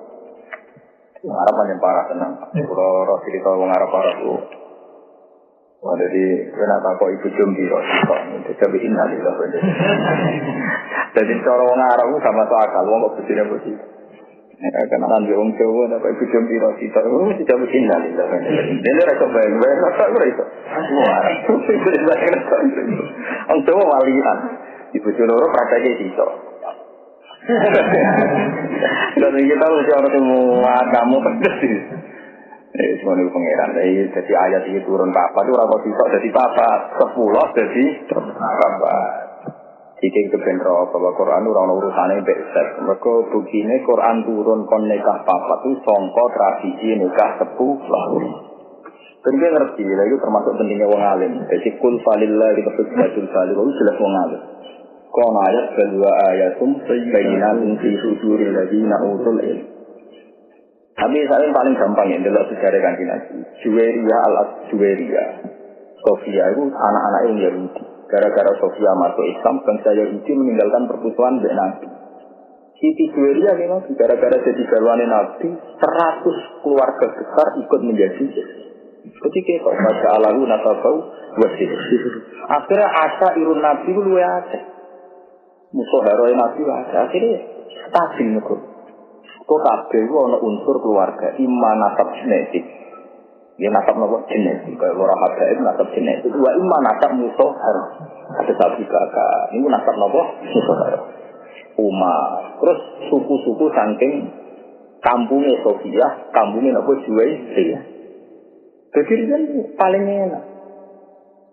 Arab yang parah tenang. Kalau roh cerita orang Arab parah tu, jadi kenapa kau ibu jombi roh cerita? Jadi innalillah. Jadi cara orang Arab tu sama akal, orang kau bersihnya bersih. Kenalan di orang Jawa, apa ibu jombi roh cerita? Jadi innalillah. Jadi rasa baik-baik, rasa berita. Orang Jawa walian, ibu jombi roh prakteknya cerita. Dan kita mesti orang semua kamu pedes sih. Semua ini pengeran. Jadi ayat ini turun papa itu rapat bisa jadi papa 10 jadi papa. Jika itu benar bahwa Quran itu orang urusannya besar. Mereka begini Quran turun kon nikah papa itu songko tradisi nikah sepuh. Jadi ngerti lah itu termasuk pentingnya wong alim. Jadi kul falillah kita berjudul falillah itu jelas wong alim. Kono ayat kedua ayatum bayinan fi suduril ladina utul ilm. Tapi saya paling gampang ya dalam sejarah Kanjeng Nabi. Juwairia al-Juwairia. Sofia itu anak-anak yang Yahudi. Gara-gara Sofia masuk Islam, bangsa Yahudi meninggalkan permusuhan dengan Nabi. Siti Juwairia memang gara-gara jadi garwane Nabi, 100 keluarga besar ikut menjadi seperti kita baca alahu nasabau wasir. Akhirnya asa irun Nabi itu luwe akeh. Musuh haroi Nabi ada akhirnya stabil nego. Kok kabeh ku ana unsur keluarga, iman nasab genetik. Ya nasab nopo genetik, kaya ora habaib nasab genetik. Wa iman nasab musuh haroi. Ada sapi kakak, ini nasab nopo musuh haroi. Terus suku-suku saking kampungnya Sofia, kampungnya nopo Juwairia. Jadi kan paling enak.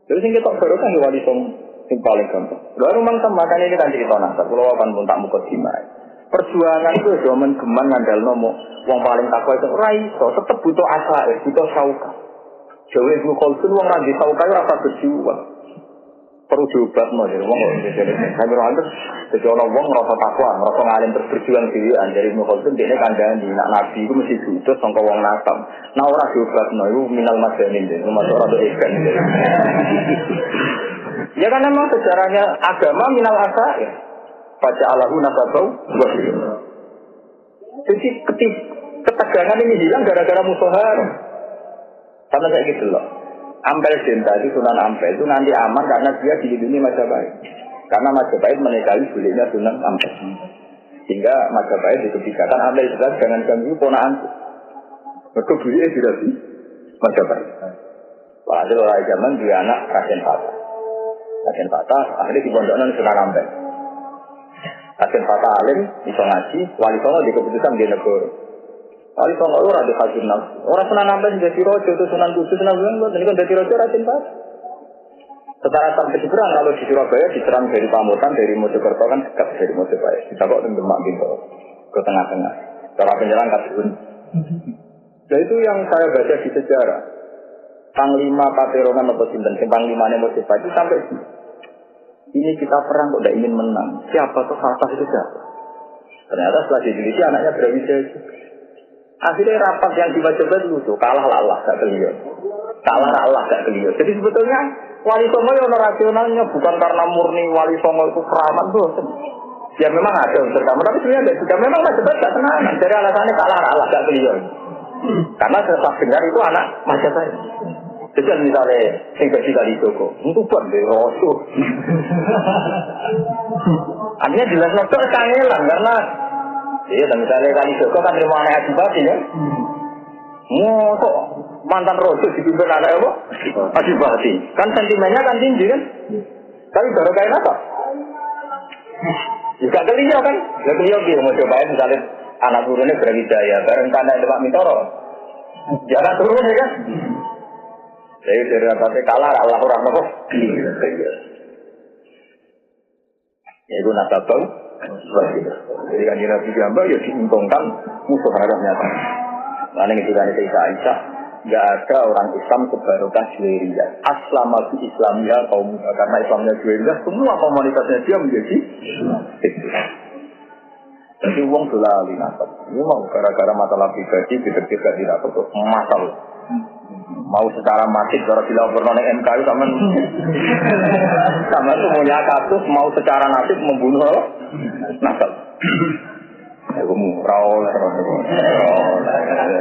Terus yang kita baru kan wali song. Yang paling gampang. Lalu memang makan ini kan cerita nasab. Kalau akan pun tak muka dimai. Perjuangan itu zaman geman ngandal nomo. Yang paling takwa itu raiso. Tetap butuh asa, butuh sauka. Jawa Ibu Khaldun wong randi sauka itu rasa berjuang. Perlu diobat no. Jadi wong saya berangkat. Jadi orang wong rasa takwa, rasa ngalim terus berjuang dirian. Jadi Ibu Khaldun dia kandang di nak nabi itu mesti butuh sangka wong nasab. Nah orang diobat no itu minal majanin. Itu masuk orang ikan. Ya kan memang sejarahnya agama minal asa ya. Baca alahu nasabau. Jadi ketegangan ini hilang gara-gara musuhan. Karena kayak gitu loh. Ampel cinta itu Sunan Ampel itu nanti aman karena dia dilindungi Majapahit. Karena Majapahit menikahi bolehnya Sunan Ampel. Sehingga Majapahit dikebijakan Ampel itu jangan ganggu ponaanku. Mereka beliau sudah di Majapahit. Walhasil oleh zaman dia anak Raden Fatah. Raden Fatah akhirnya di pondoknya Sunan Ampel. Raden Fatah alim, bisa ngaji, wali songo di keputusan di negara. Wali songo itu Raden Haji Nafsu. Orang Sunan Ampel jadi rojo, itu Sunan Kudus, Sunan Gunung, ini kan jadi rojo Raden Fatah. Secara sampai seberang kalau di Surabaya diserang dari Pamutan, dari Mojokerto kan dekat dari Mojokerto. Kita kok di Demak Bintoro ke tengah-tengah. Cara penyerang Kasiun. Nah itu yang saya baca di sejarah. Panglima Paterongan atau Sinten, Panglimanya Mojokerto itu sampai ini kita perang kok tidak ingin menang. Siapa tuh Fatah itu siapa? Ternyata setelah diteliti anaknya Brawijaya. Akhirnya rapat yang di Mojokerto lucu, kalah Allah gak beliau. Kalah Allah gak beliau. Jadi sebetulnya Wali Songo yang rasionalnya bukan karena murni Wali Songo itu keramat tuh. Ya memang ada unsur kamu, tapi sebenarnya tidak juga. Memang Majapahit gak tenang. Jadi alasannya kalah Allah gak beliau. Karena saya dengar itu anak Majapahit. Jadi misalnya sehingga kali Joko, itu buat deh Rasul. Artinya jelas dokter kangelan karena iya, misalnya kali Joko kan terima anak Adibati ya. Kok mantan Rasul dipimpin anak apa? Adibati. Kan sentimennya kan tinggi kan? Tapi baru kayak apa? Juga beliau kan? Ya beliau dia mau cobain misalnya anak turunnya Brawijaya, bareng kandang Demak Bintoro. Jangan turun ya kan? Jadi dari atasnya kalah Allah orang apa? Ya itu nasabah. Jadi kan Nabi Jamba ya diuntungkan musuh terhadap nyata. Karena ketika Isa Aisyah nggak ada orang Islam sebarokah Juwairiyah. Aslamatu Islamiyah kaum karena Islamnya Juwairiyah semua komunitasnya dia menjadi Islam. Jadi uang dolali nasab. Ini mau gara-gara masalah pribadi tidak tidak betul masalah. Mau secara mati, kalau dilaporkan oleh MK itu sama itu punya kasus mau secara nasib membunuh nasab. Aku murau lah,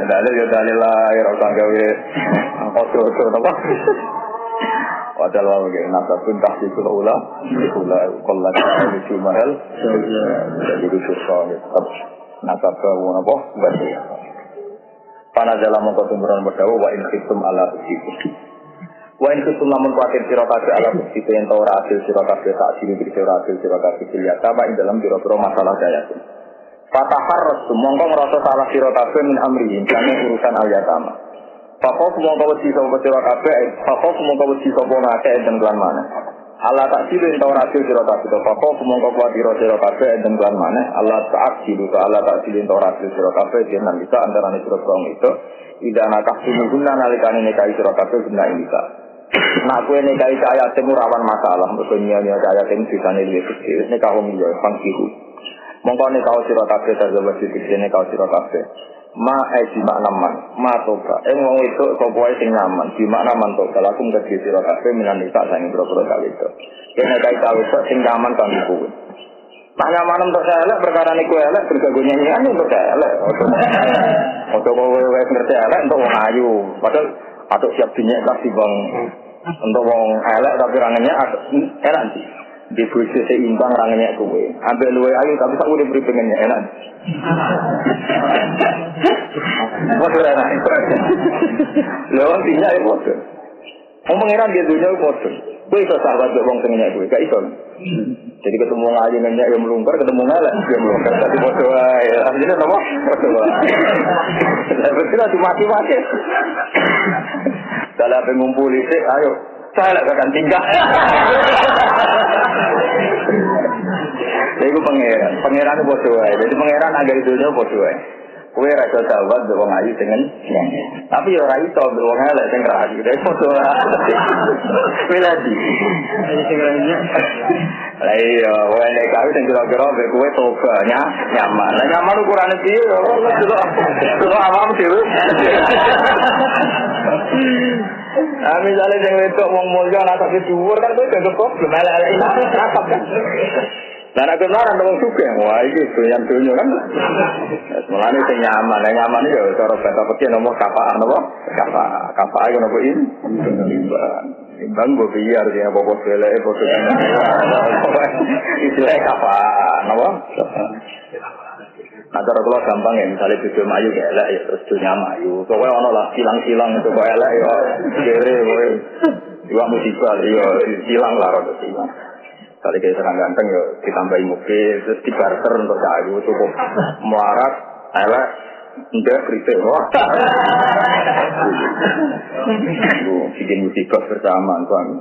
dalil lah, orang gawe kotor apa? Padahal lagi nasab pun kasih ulah, kalau lagi cuma hal, jadi susah. Nasab ke apa? Berarti. Panazala mongko tumburan berdawa wa in khiftum ala bukti. Wa in khiftum lamun kuatir sira kabeh ala bukti yen ta ora adil sira kabeh sak sini iki ora adil sira kabeh lihat apa ing dalam pira-pira masalah daya. Fatahar mongko ngrasa salah sira kabeh min amri jane urusan al-yatama. Fakok mongko wedi sapa sira kabeh, fakok mongko wedi sapa ngake enten kelan mana. Allah tak silu yen ta ora adil sira kabeh, fakok mongko kuatir sira kabeh enten kelan mana. Allah tak silu ka Allah tak silu yen ta ora adil sira kabeh yen nang bisa antarane sira itu ida nakah sumuguna nalikane nikahi sira kabeh guna indika. Nak kowe nikahi ayat temu rawan masalah, mergo nyanyi ayat temu disane luwih kecil, nikah wong liya pangkihu. Mongko nikah sira kabeh terjawab dikene kau sira kabeh. Ma di makna ma toba. Wong itu sapa wae sing nyaman, di makna man toba lakum kedhi sira kabeh menan nikah saking boro-boro kali itu. Yen nikahi kawin sing nyaman kanggo kowe. Tak nyaman untuk saya elek, perkara niku elek, bergagu nyanyian untuk saya elek. Untuk kowe wis ngerti elek untuk wong ayu. Padahal atuk siap dinyek kasih bang untuk wong elek tapi rangannya enak sih. Di bojo seimbang rangannya kowe. Ambek luwe ayu tapi sak urip pengennya enak. Bodoh enak. Lewat dinya itu bodoh. Wong pangeran dia dunia bodoh. Kowe iso sahabat mbek wong sing nyek kowe, gak iso. Jadi ketemu aja nanya yang melungker, ketemu ngelak yang melungker. Tapi bodoh ya, artinya apa? Bodoh. Betul lah, mati-mati. Dalam pengumpul itu, ayo, saya akan tinggal. Jadi itu pangeran itu bodoh. Jadi pangeran agak itu bodoh. Kue rasa sahabat wong ayu dengan tapi ya ora iso wong elek sing rahayu dhewe foto lah. Piladi. Sing rahayu. Lah iya, wae nek kawin sing kira-kira mbek kowe tobanya nyaman. Lah nyaman ukurane piye yo? Delok awam dhewe. Ah misale sing wedok wong mulya ana tapi dhuwur kan kowe gak problem elek-elek apa kan. Dan aku ngarang dong suka, wah ini dunia kan, mulanya itu nyaman, nyaman itu cara bahasa pekih nomor kapaan, nomor kapaan itu nomor ini, imbang gue biar dia bawa bela, istilah kapaan, nomor. Nah cara kalau gampang ya, misalnya video mayu elek ya terus dunia mayu, pokoknya ono lah silang-silang itu kok elek ya, kere, juga musibah, ya silang lah rada silang. Kali kayak serang ganteng ya ditambahi mobil, terus dibarter untuk kayu cukup melarat, elek, enggak kritik, wah. Bikin musibah bersama, tuan.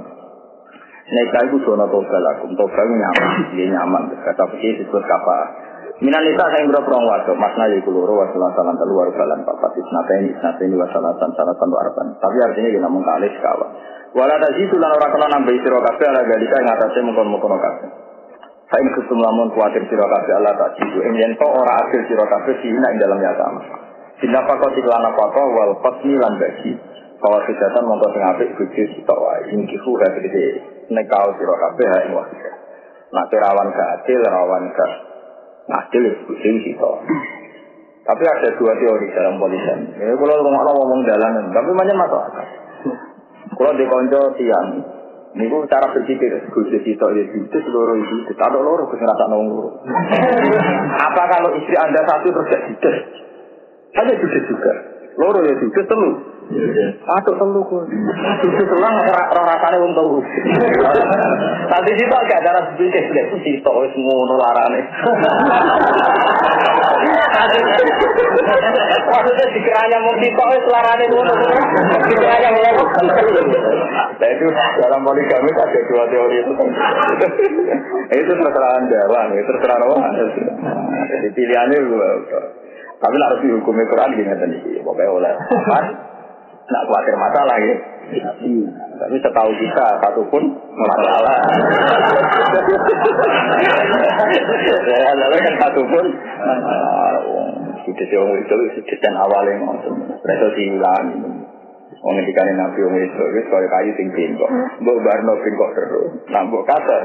Nikah itu zona togalakum, togal nyaman, dia nyaman. Kata fikih disebut kafah. Minan nisa yang berperang wadok, makna yaitu loro wasalatan luar balan papat isnateni wasalatan salatan warban. Tapi artinya kita mengkali sekawan. Walau tadi itu lan orang kena nambah sira kabeh ala galika ing atase mengkon-mengkon kabeh. Saing kusum lamun kuatir sira kabeh Allah tak jitu ing yen to ora adil sira kabeh dina ing dalam yatama. Sinapa kok iklana apa wal qasmi lan bagi. Kalau kejahatan mongko sing apik bojo sitok wae. Iki ku gede nekau sira kabeh ha ing wae. Nek rawan gak adil, rawan gak adil bojo sitok. Tapi ada dua teori dalam polisan. Ya kalau ngomong dalanan, tapi banyak masalah. Kalau di konco tiang, niku cara berpikir bojo sitok ya itu seluruh itu ada loro keseratan nongkrong. Apa kalau istri Anda satu terus gak judes? Ada judes juga. Loro ya judes telu. Aduh telu kok. Judes selang rasane wong telu. Tadi sitok gak ada berpikir lek sitok wis ngono larane. Maksudnya dikiranya mau sitok wis larane ngono. Dikiranya mau. Nah itu dalam poligami ada dua teori itu. Itu terserah Anda, itu terserah orang. Jadi pilihannya juga. Tapi harus dihukum Quran gini tadi. Pokoknya oleh nak khawatir masalah ya. Tapi setahu kita satu pun masalah. Lalu kan satu pun sudah jauh itu sudah awalnya ngomong. Mereka diulangi. Wong ngendikane Nabi wong itu wis kaya kayu sing bengkok. Mbok barno bengkok terus. Nah mbok kasar,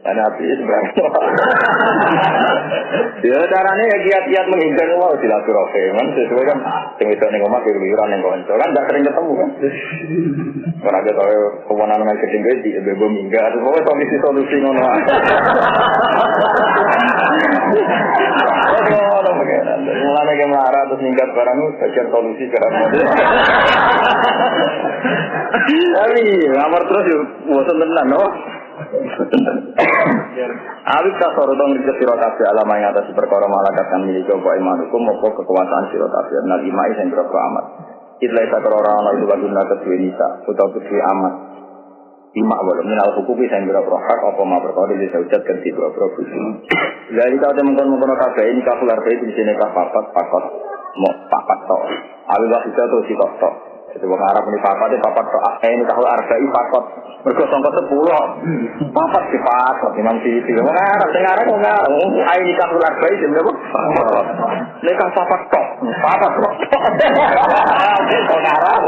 Nabi sebenarnya. Ya carane ya kiat-kiat menghindar wae silaturahim kan sesuai kan sing wedok ning omah keluyuran ning kanca kan gak sering ketemu kan. Ora ada tahu kewenangan nang ketinggi di bebo minggat terus solusi ngono. Mulane ke marah terus minggat barang bagian solusi karena tapi ngamar terus yo bosen tenan no. Awit tak sorotong riset sirotasi alama yang atas perkara malakat kan milik apa iman hukum maupun kekuasaan sirotasi nabi mai yang berapa amat itlai sakar orang itu bagi nakat dua nisa atau kedua amat imak boleh minal hukum yang berapa hak apa ma perkara di saujat kan di berapa busi jadi kalau teman-teman mengkono kafe ini kafular kafe di sini kafapat pakot mau papat tok awil wasita atau si tok itu orang Arab ini papat tok ini kahul arba'i pakot mereka sangka 10 papat di pakot imam sisi orang Arab dengaran orang ini kahul arba'i jam berapa nikah papat tok papat tok orang Arab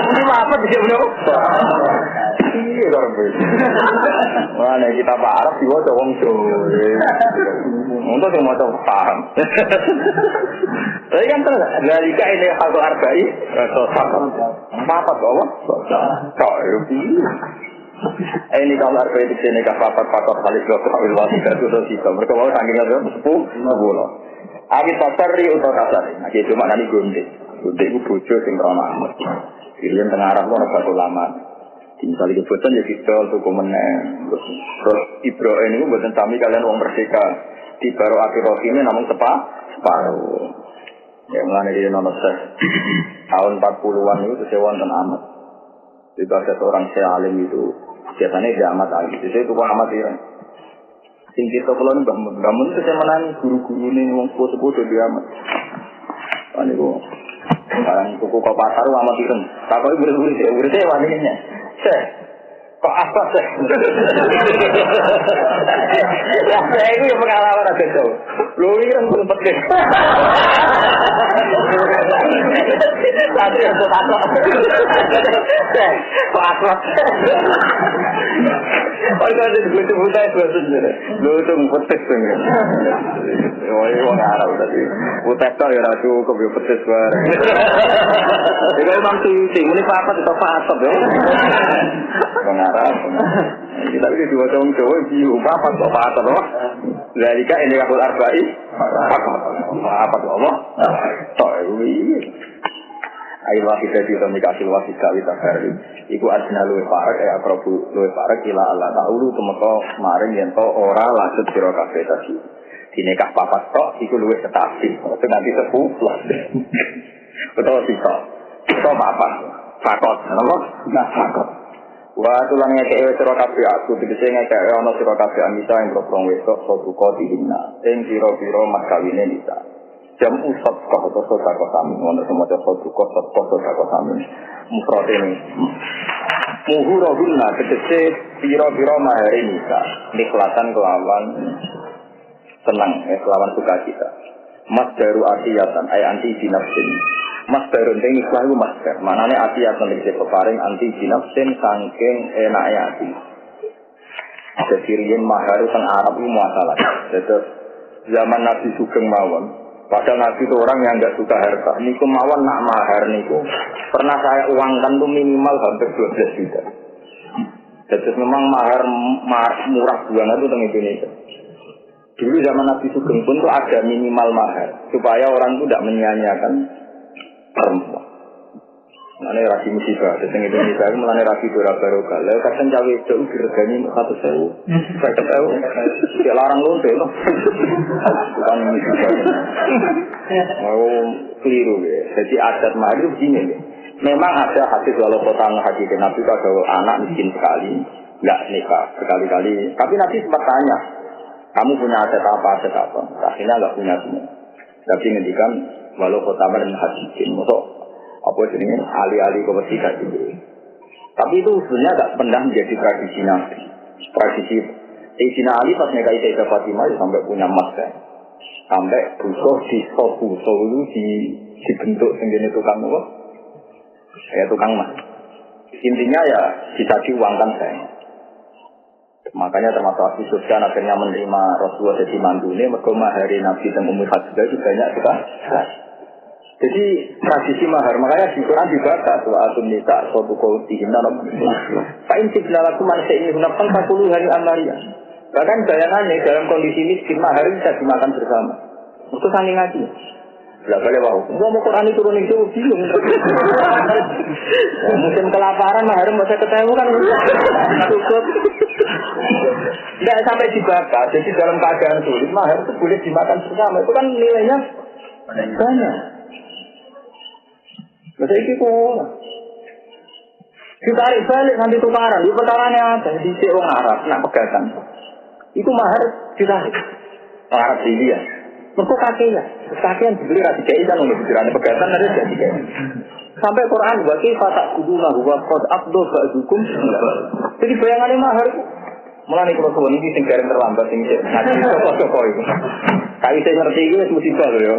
ini papat di jam berapa iya orang mana kita Pak Arab diwaca wong untuk yang mau paham tapi kan terus dari ini kahul arba'i papat apa? Kau ini kalau arba itu sini papat kali dua kawin wasiat itu sisa. Mereka mau saking ada 10 bulan. Abi tasari untuk kasari. Nah, cuma nanti gunde itu bojo sing ramah. Pilihan tengah arah orang satu lama. Misalnya kebutuhan ya kita untuk meneng. Terus Ibrahim ini buatan kami kalian uang merdeka di baru akhir rohimnya namun separuh. Ya mulai dari nomor tahun 40-an itu sewan dan amat. Itu ada seorang alim itu biasanya dia amat lagi. Jadi itu kok amat ya. Sing kita kalau bangun itu saya menangi guru-guru ini wong sepuh-sepuh dia amat. Kan itu barang kuku kau pasar amat itu. Takoi bersih wanitanya. Kok apa sih? Ya saya itu yang pengalaman ada jauh. Lu ini kan belum petik. Tadi untuk apa? Kok apa? Oh itu ada sebut-sebut aja sebenarnya. Lu itu petik sebenarnya. Oh ini orang Arab tadi. Petik tau ya ratu kau petik bareng. Jadi memang sih, ini apa itu apa ya? Arab. Kita ini dua tahun Jawa biu papat kok papat loh. Dari kan ini kahul arba'i papat Allah. Toh ini. Ayo kita komunikasi wasita kita hari. Iku asna luwe parek akrobu luwe parek ila Allah taulu temeka maring yen to ora lanjut sira kabeh tadi. Dinikah papat tok iku luwe setasi. Nanti sepuh. Betul sih tok. Tok papat. Fakot, apa? Nah, fakot. Wah tulang ngekek sira kabeh aku tegese ngekek ana sira kabeh anita ing proprong wesok soduka dihina ing pira-pira mas kawine nisa jam usap kok atau sodako sami ono semoga soduka sodako sami mufrad ini muhurahunna tegese pira-pira mahare nisa nikhlatan kelawan senang kelawan sukacita mas baru atiyatan ay anti binafsin mas baru ini ikhlas itu mas baru maknanya atiyatan tegese peparing anti binafsin saking enake ati jadi riyen mahar teng Arab itu masalah jadi zaman Nabi Sugeng mawon padahal Nabi itu orang yang enggak suka harta niku mawon nak mahar niku pernah saya uangkan tuh minimal hampir 12 juta jadi memang mahar murah banget itu teng Indonesia. Dulu zaman Nabi Sugeng pun tuh ada minimal mahar supaya orang itu tidak menyia-nyiakan perempuan. Mulane rasi musibah, teng Indonesia itu mulane rasi dora barokah. Lah kadang cawe itu diregani 100.000. 50.000. Ya larang lonte loh. Bukan musibah. Mau keliru ya. Jadi adat mahar itu begini ya. Memang ada hadis walau kota hadis Nabi itu ada anak miskin sekali, enggak nikah berkali-kali. Tapi Nabi sempat tanya, kamu punya aset apa? Akhirnya enggak punya semua. Tapi ngendikan walau kota dan hadisin, masuk apa jenisnya alih-alih kebersihkan itu. Tapi itu sebenarnya enggak pernah menjadi tradisi Nabi. Tradisi Sayyidina Ali pas nikahi Sayyidah Fatimah sampai punya emas kan. Sampai butuh di sofu itu dibentuk sendiri tukang apa? Ya tukang emas. Intinya ya bisa diuangkan saya. Makanya termasuk Abu Sufyan akhirnya menerima Rasulullah jadi mandune mergo mahari Nabi dan Ummu Habidah itu banyak juga. Jadi tradisi mahar makanya di Quran dibaca suratun nisa suatu qaulihim fa in tibnalakum man shay'in hunafan faqulu hari amaria. Bahkan bayangannya dalam kondisi miskin mahar bisa dimakan bersama. Itu saling ngaji. Lah boleh wau. Gua mau Quran turun itu bingung. Mungkin kelaparan mahar mau saya ketemu kan cukup. Tidak sampai dibakar. Jadi dalam keadaan sulit mahar itu boleh dimakan bersama. Itu kan nilainya banyak. Masa itu kok. Ditarik balik nanti tukaran. Di perkaranya ada di orang Arab nak pegangan. Itu mahar ditarik. Arab di dia. Mereka kakeknya dibeli rasi kaya kan untuk dibeli pegatan ada jadi kaya. Sampai Quran bagi fatak kuduna huwa qad afdol ba'dukum. Jadi bayangannya mahar itu mulai kalau kawan ini tinggal terlambat ini nanti sokok itu. Kali saya ngerti itu musibah loh ya.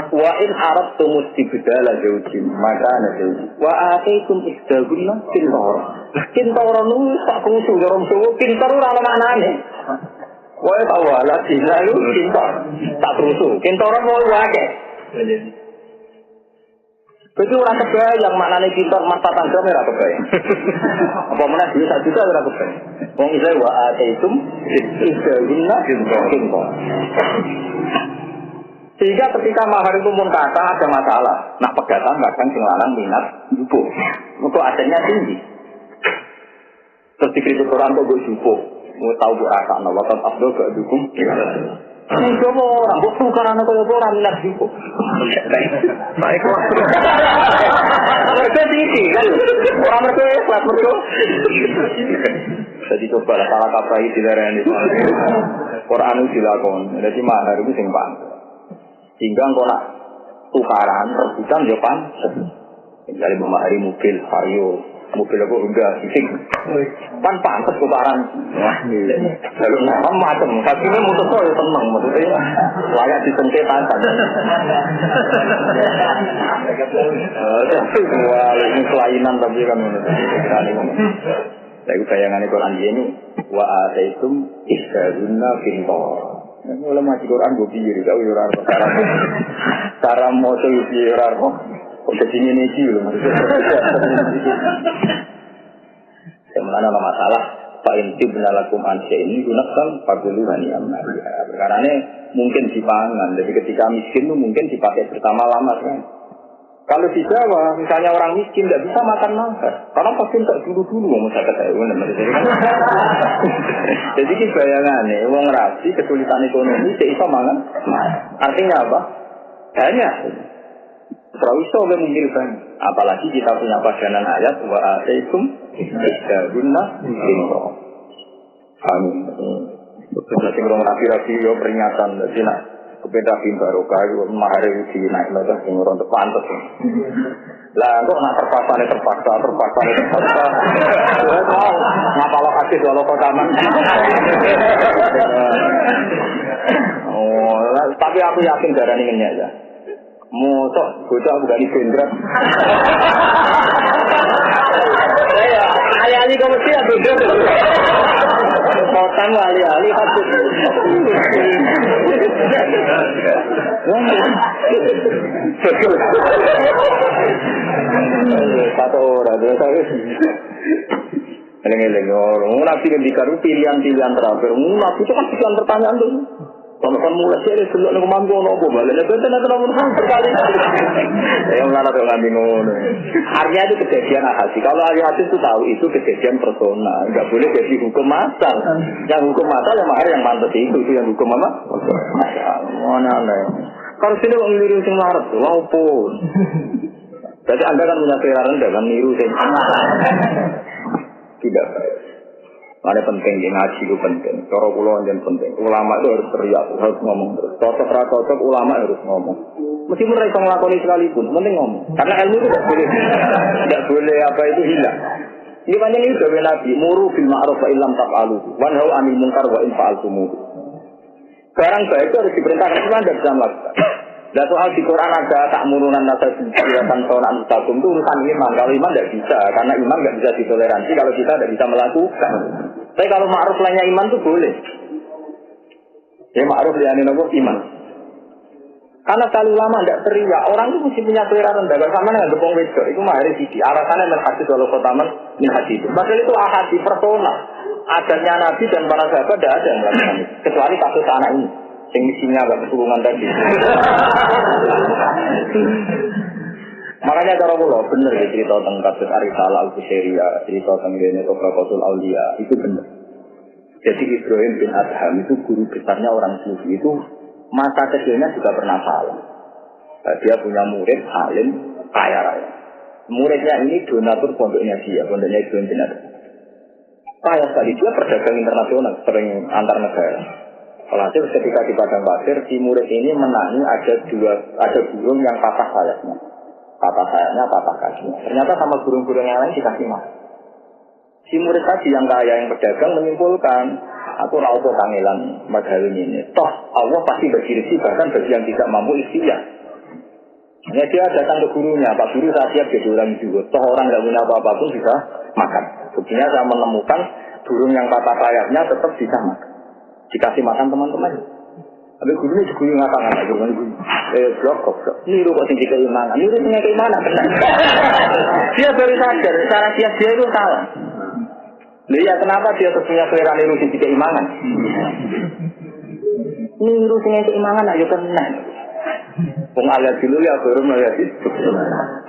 Wa in aradtum istibdala zawjin maka ana zawji. Wa ataitum istagunna kintor. Kintor nu tak kudu dorong suwe kintor ora ana maknane. Wae tau lah dina lu kintor. Tak terusu. Kintor mau wae. Jadi orang kebayang maknanya kintor mata tangga merah kebayang. Apa mana dia tak juga merah kebayang. Wong isa wa ataitum istagunna kintor. Sehingga ketika mahar itu munkata ada masalah. Nak pegatan kadang sing lanang minat jupo. Untuk asetnya tinggi. Terus dikritik orang kok gue jupo. Mau tahu buat rasa, nah waktu Abdul gak dukung. Ini coba orang, buat tukaran atau orang minat jupo. Baik lah. Mereka tinggi kan, orang mereka kelas mereka. Jadi coba lah salah kapai di daerah ini. Quran itu dilakukan, jadi mahar itu simpan. Hingga kalau nak tukaran, rebutan dia pantas. Jadi memahari mobil, vario. Mobil aku enggak, fisik kan pantas tukaran. Lalu macam kakinya mutus saya tenang maksudnya layak disengke pantas. Wah ini kelainan tapi kan saya bayangannya Quran ini wa ataitum istaguna kintor. Mulai masih Quran gue pikir kau yurar cara mau tuh yurar kok. Udah sini nih sih loh. Sebenarnya ada masalah. Pak Inti benalakum ansya ini gunakan paguluhani amariya. Karena ini mungkin dipangan. Jadi ketika miskin itu mungkin dipakai bersama lama kan. Kalau di Jawa, misalnya orang miskin tidak bisa makan nafas. Karena pasti tak dulu-dulu mau saya ketahui. Jadi ini bayangannya, orang rasi kesulitan ekonomi tidak bisa makan. Artinya apa? Banyak. Terus iso kan mikir kan. Apalagi kita punya padanan ayat wa ataikum ihdahunna imro. Amin. Terus sing rong rapi-rapi yo peringatan dadi nak kepeda bin barokah yo mahare di naik lho sing ora untuk pantes. Lah kok nak terpaksa. Ngapalok hadis walau kotaman. Oh, tapi aku yakin darane ngenyek ya. Mosok bocah aku gak dibendrat. Ya, ali-ali kok mesti ada bendrat. Kotan ali-ali hadis. Satu orang, dua saya. Eleng-eleng orang, nabi ngendikan pilihan-pilihan terakhir. Nabi itu kan pilihan pertanyaan tuh. Kalau kan mulai sih, sebelum nunggu mampu nopo balik. Lepas itu nanti nomor sekali. Yang mana tuh ngambil ngono. Artinya itu kejadian ahadi. Kalau ahli hadis itu tahu itu kejadian personal. Enggak boleh jadi hukum masal. Yang hukum masal yang mahal yang pantas itu yang hukum apa? Mana nih? Kalau sini orang niru sing marah tuh, maupun. Jadi anda kan punya selera rendah kan niru sing tidak baik. Ada penting di ngaji itu penting. Cara kula yang penting. Ulama itu harus teriak, harus ngomong terus. Cocok ulama harus ngomong. Meskipun mereka ngelakoni sekalipun, penting ngomong. Karena ilmu itu tidak boleh apa itu hilang. Ini banyak ini dari Nabi. Muru bil ma'ruf wa illam taf'alu. Wanhau 'anil munkar wa in fa'altumuh. Barang baik itu harus diperintahkan, itu Anda bisa melakukan. Dan soal di Quran ada tak murunan nasa sejilatan soran takum itu urusan iman. Kalau iman tidak bisa, karena iman tidak bisa ditoleransi kalau kita tidak bisa melakukan. Tapi kalau ma'ruf lainnya iman itu boleh. Ya ma'ruf lainnya iman. Karena kalau ulama tidak teriak, orang itu mesti punya selera rendah. Sama dengan gepong wedok, itu mahari sisi. Alasannya menghadis walau kotaman menghadis itu. Padahal itu ahadi personal. Adanya Nabi dan para sahabat tidak ada yang melakukan itu. Kecuali kasus anak ini. Yang misinya agak keturungan tadi. Makanya cara kula bener ya cerita tentang kasus Arisalah Al-Busairia, cerita tentang Dene Tobrakotul Aulia, itu benar. Jadi Ibrahim bin Adham itu guru besarnya orang Sufi itu masa kecilnya juga pernah salah. Dia punya murid alim kaya raya. Muridnya ini donatur pondoknya pondoknya Ibrahim bin Adham. Kaya sekali, dia perdagang internasional, sering antar negara. Alhasil ketika di padang pasir, si murid ini menangi ada burung yang patah sayapnya. Patah kakinya. Ternyata sama burung-burung yang lain dikasih makan. Si murid tadi yang kaya yang pedagang menyimpulkan, aku rauh kangelan madhalun ini. Toh Allah pasti bagi bahkan bagi yang tidak mampu ikhtiar. Hanya dia datang ke gurunya, Pak Guru saya siap jadi orang juga. Toh orang tidak punya apa-apa pun bisa makan. Buktinya saya menemukan burung yang patah sayapnya tetap bisa makan. Dikasih makan teman-teman. Tapi gurunya juga ngata-ngata guru. Blok. Ini lu kok tinggi keimanan. Ini lu punya keimanan. Dia baru sadar, cara dia itu salah. Lihat kenapa dia punya selera niru tinggi keimanan. Niru tinggi keimanan ayo kena. Wong alias dulu ya baru melihat itu.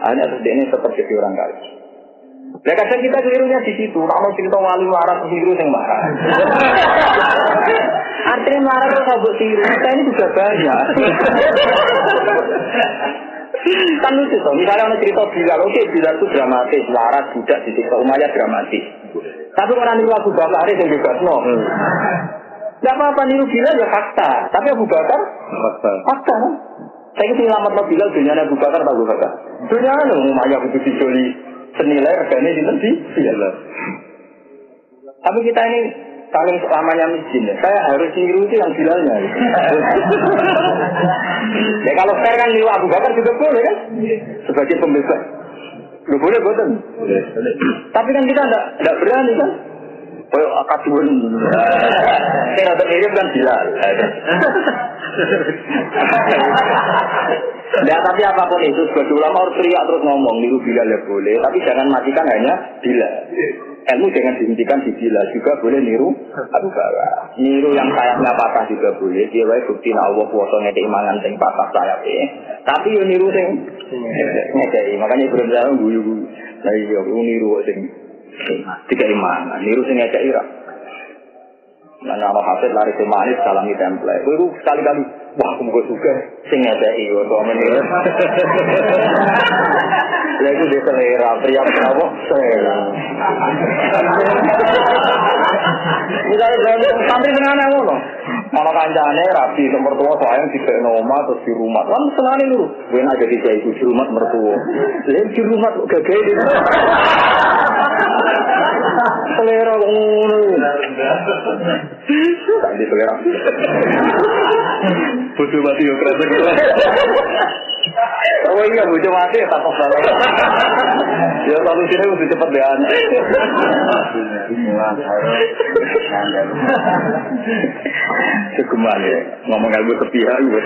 Hanya terus dia ini tetap jadi orang kaya. Ya kadang kita kelirunya di situ. Kalau cerita wali waras tiru yang marah. Artinya marah terus sabuk tiru. Kita ini juga banyak. Kan lucu toh. Misalnya orang cerita Bilal, oke Bilal itu dramatis, waras budak di tiktok Umayyah dramatis. Tapi orang niru Abu Bakar yang bebas no. Tidak apa-apa niru Bilal ya fakta. Tapi Abu Bakar fakta. Saya ingin selamat no Bilal dunia Abu Bakar tak Abu Bakar. Dunia no Umayyah itu dijoli. Senilai reganya di nanti, tapi kita ini saling selamanya miskin ya. Saya harus niru itu yang Bilalnya. Ya kalau fair kan niru Abu Bakar juga boleh kan? Sebagai pembebas. Lu boleh boten. Tapi kan kita tidak berani kan? Oh akadun. Saya tidak mirip kan Bilal. Ya tapi apapun itu sebagai ulama harus teriak terus ngomong niru Bilal ya boleh, tapi jangan matikan hanya Bilal. Ilmu jangan dihentikan di Bilal, juga boleh niru Abu Bakar. Niru yang sayapnya patah juga boleh. Dia wae bukti Allah kuwasane keimanan sing patah sayapnya. Tapi yo niru sing ngekei, makanya Ibrahim Zahra guyu-guyu. Lah iya niru sing tiga iman, niru sing ngekei ra. Nah, nama hafid lari ke manis salami template. Itu sekali-kali wah aku suka sing ngedeki kok meneh. Lha iku dia selera, pria apa? Selera. Misalnya jangan santri senengane ngono. Ana kancane rapi mertua sayang dikene omah terus di rumah. Lan senengane lho, ben aja dijai di rumah mertua. Lha di rumah kok gagah iki. Selera ngono. Tak di selera. Bojo mati yo kresek. Oh iya bojo mati tak kok salah. Ya satu sini mesti cepet deh anak. Segeman ya, ngomong ilmu sepihak juga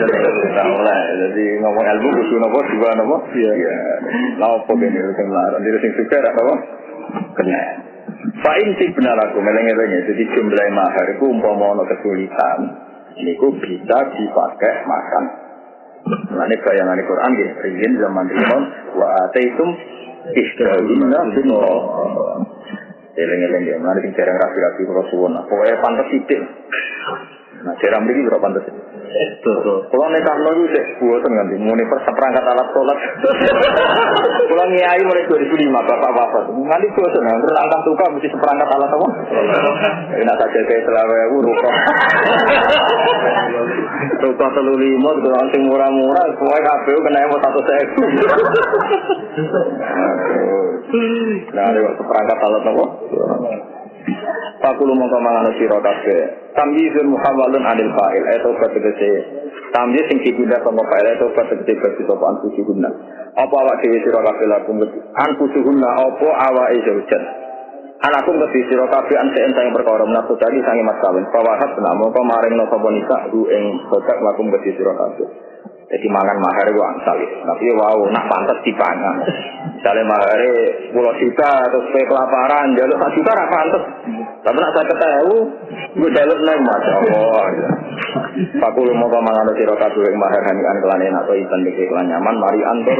tahu lah. Jadi ngomong ilmu butuh nopo juga nopo. Iya. Nopo begini kan larang. Jadi sing suka tak nopo kena. Fa'in sih benar aku meleng-melengnya. Jadi jumlah mahar itu umpama ono kesulitan. Ini ku bisa dipakai makan. Nah ini bayangan Al-Quran ya. Rizin zaman Rizon wa ataitum istirahina binno. Eleng-eleng ya, mana sing jarang rapi-rapi Rasulullah. Pokoknya pantas sidik. Nah, jarang begini berapa pantas? Kalau nekah lalu deh, buatan nanti. Mulai perangkat alat sholat. Kalau ngiai mulai 2005, bapak-bapak. Nanti buatan, terus angkat tukar mesti seperangkat alat apa? Enak saja kayak selawai rukah. Rukah 35, terus langsung murah-murah. Pokoknya KPU kena yang 100.000. Nah, ada seperangkat alat apa? Pakulu mongko mangan sira kabeh. Tamyizul muhawwalun anil fa'il atau tegese. Tamyiz sing dipindah saka fa'il atau tegese bagi sapa anfusuhunna. Apa awak dhewe sira kabeh lakum anfusuhunna apa awake zaujan. Anakum kedhi sira kabeh enten perkara menapa tadi sange mas kawin. Pawahat mongko maringno sapa nisa ing sodak lakum kedhi sira kabeh. Jadi mangan mahar itu angsal itu. Tapi wow, nak pantas dipangan. Misalnya mahar 10 juta, terus kelaparan, jalur 1 juta nak pantas. Tapi nak saya ketahui, gue jalur naik, Masya Allah. Pakulu mau mangan sira kabeh ing mahar hanian kelan enak atau iban iki kelan nyaman, mari antur.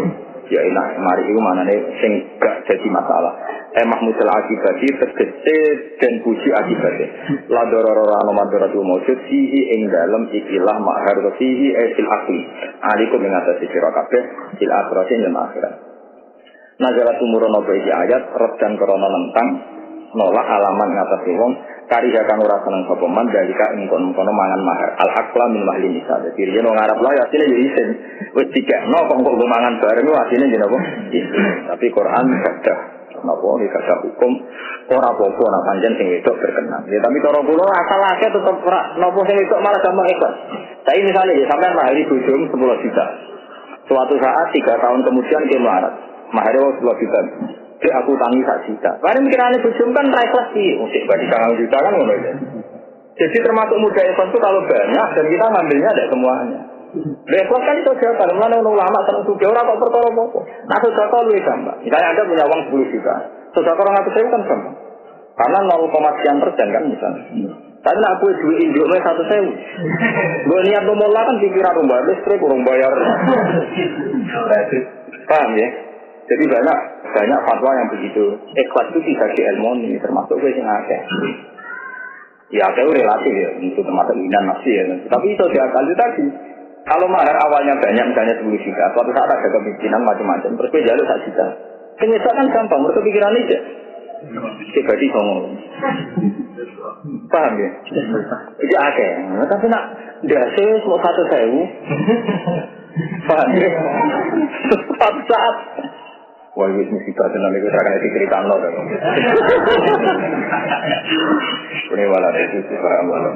Ya enak, mari iku manane sing gak jadi masalah. Mahmudul akibati tegese dan puji akibate. La dorora ana madharatu mujud sihi ing dalem ikilah mahar sihi fil akli. Alikum ing atase sira kabeh fil akhiratin lan akhirat. Nazarat umurono iki ayat redan krana nentang nolak alaman ngatasi wong kariha kang ora seneng sapa man dalika ing kono mangan mahar al aqla min mahli nisa. Dadi yen wong Arab lae asline yo isin. Wis dikekno kok mangan bareng asline yen apa? Tapi Quran gadah napa iki gadah hukum ora apa-apa nek pancen sing wedok berkenan. Ya tapi cara kula asal akeh tetep ora napa sing wedok malah gampang ikhlas. Tapi misalnya ya sampean mahari bojomu 10 juta. Suatu saat 3 tahun kemudian dia melarat. Mahari 10 juta. Jadi aku tangi 1 juta. Karena mikirannya bujum kan ikhlas sih. Musik bagi 1 juta kan ngono ya. Jadi termasuk muda ikhlas itu kalau banyak dan kita ngambilnya ada semuanya. Ikhlas kan itu aja. Kalau mana ulama senang suka orang kok perkara apa. Nah sudah kau lebih gampang. Misalnya Anda punya uang 10 juta. Sudah kau 100.000 kan gampang. Karena 0,sekian% kan misalnya. Tapi nak aku duit induknya 100.000. Gue niat nomor kan pikiran rumah listrik, kurang bayar. Paham ya? Jadi banyak fatwa yang begitu. Ikhlas itu tidak diilmoni, termasuk gue yang akeh. Ya akeh relatif ya, itu termasuk inan nafsi ya. Tapi itu diakal itu tadi. Kalau mahar awalnya banyak, misalnya 10 juta, suatu saat ada kemiskinan macam-macam, terus gue jalur 1 juta. Penyesal kan gampang, menurut pikiran aja. Pribadi ngomong. Paham ya? Itu akeh. Tapi nak dasi mau 100.000. Paham ya? Suatu saat. Wah, ini musibah tenan iku sakjane diceritakno to. Ini wala itu paham wala.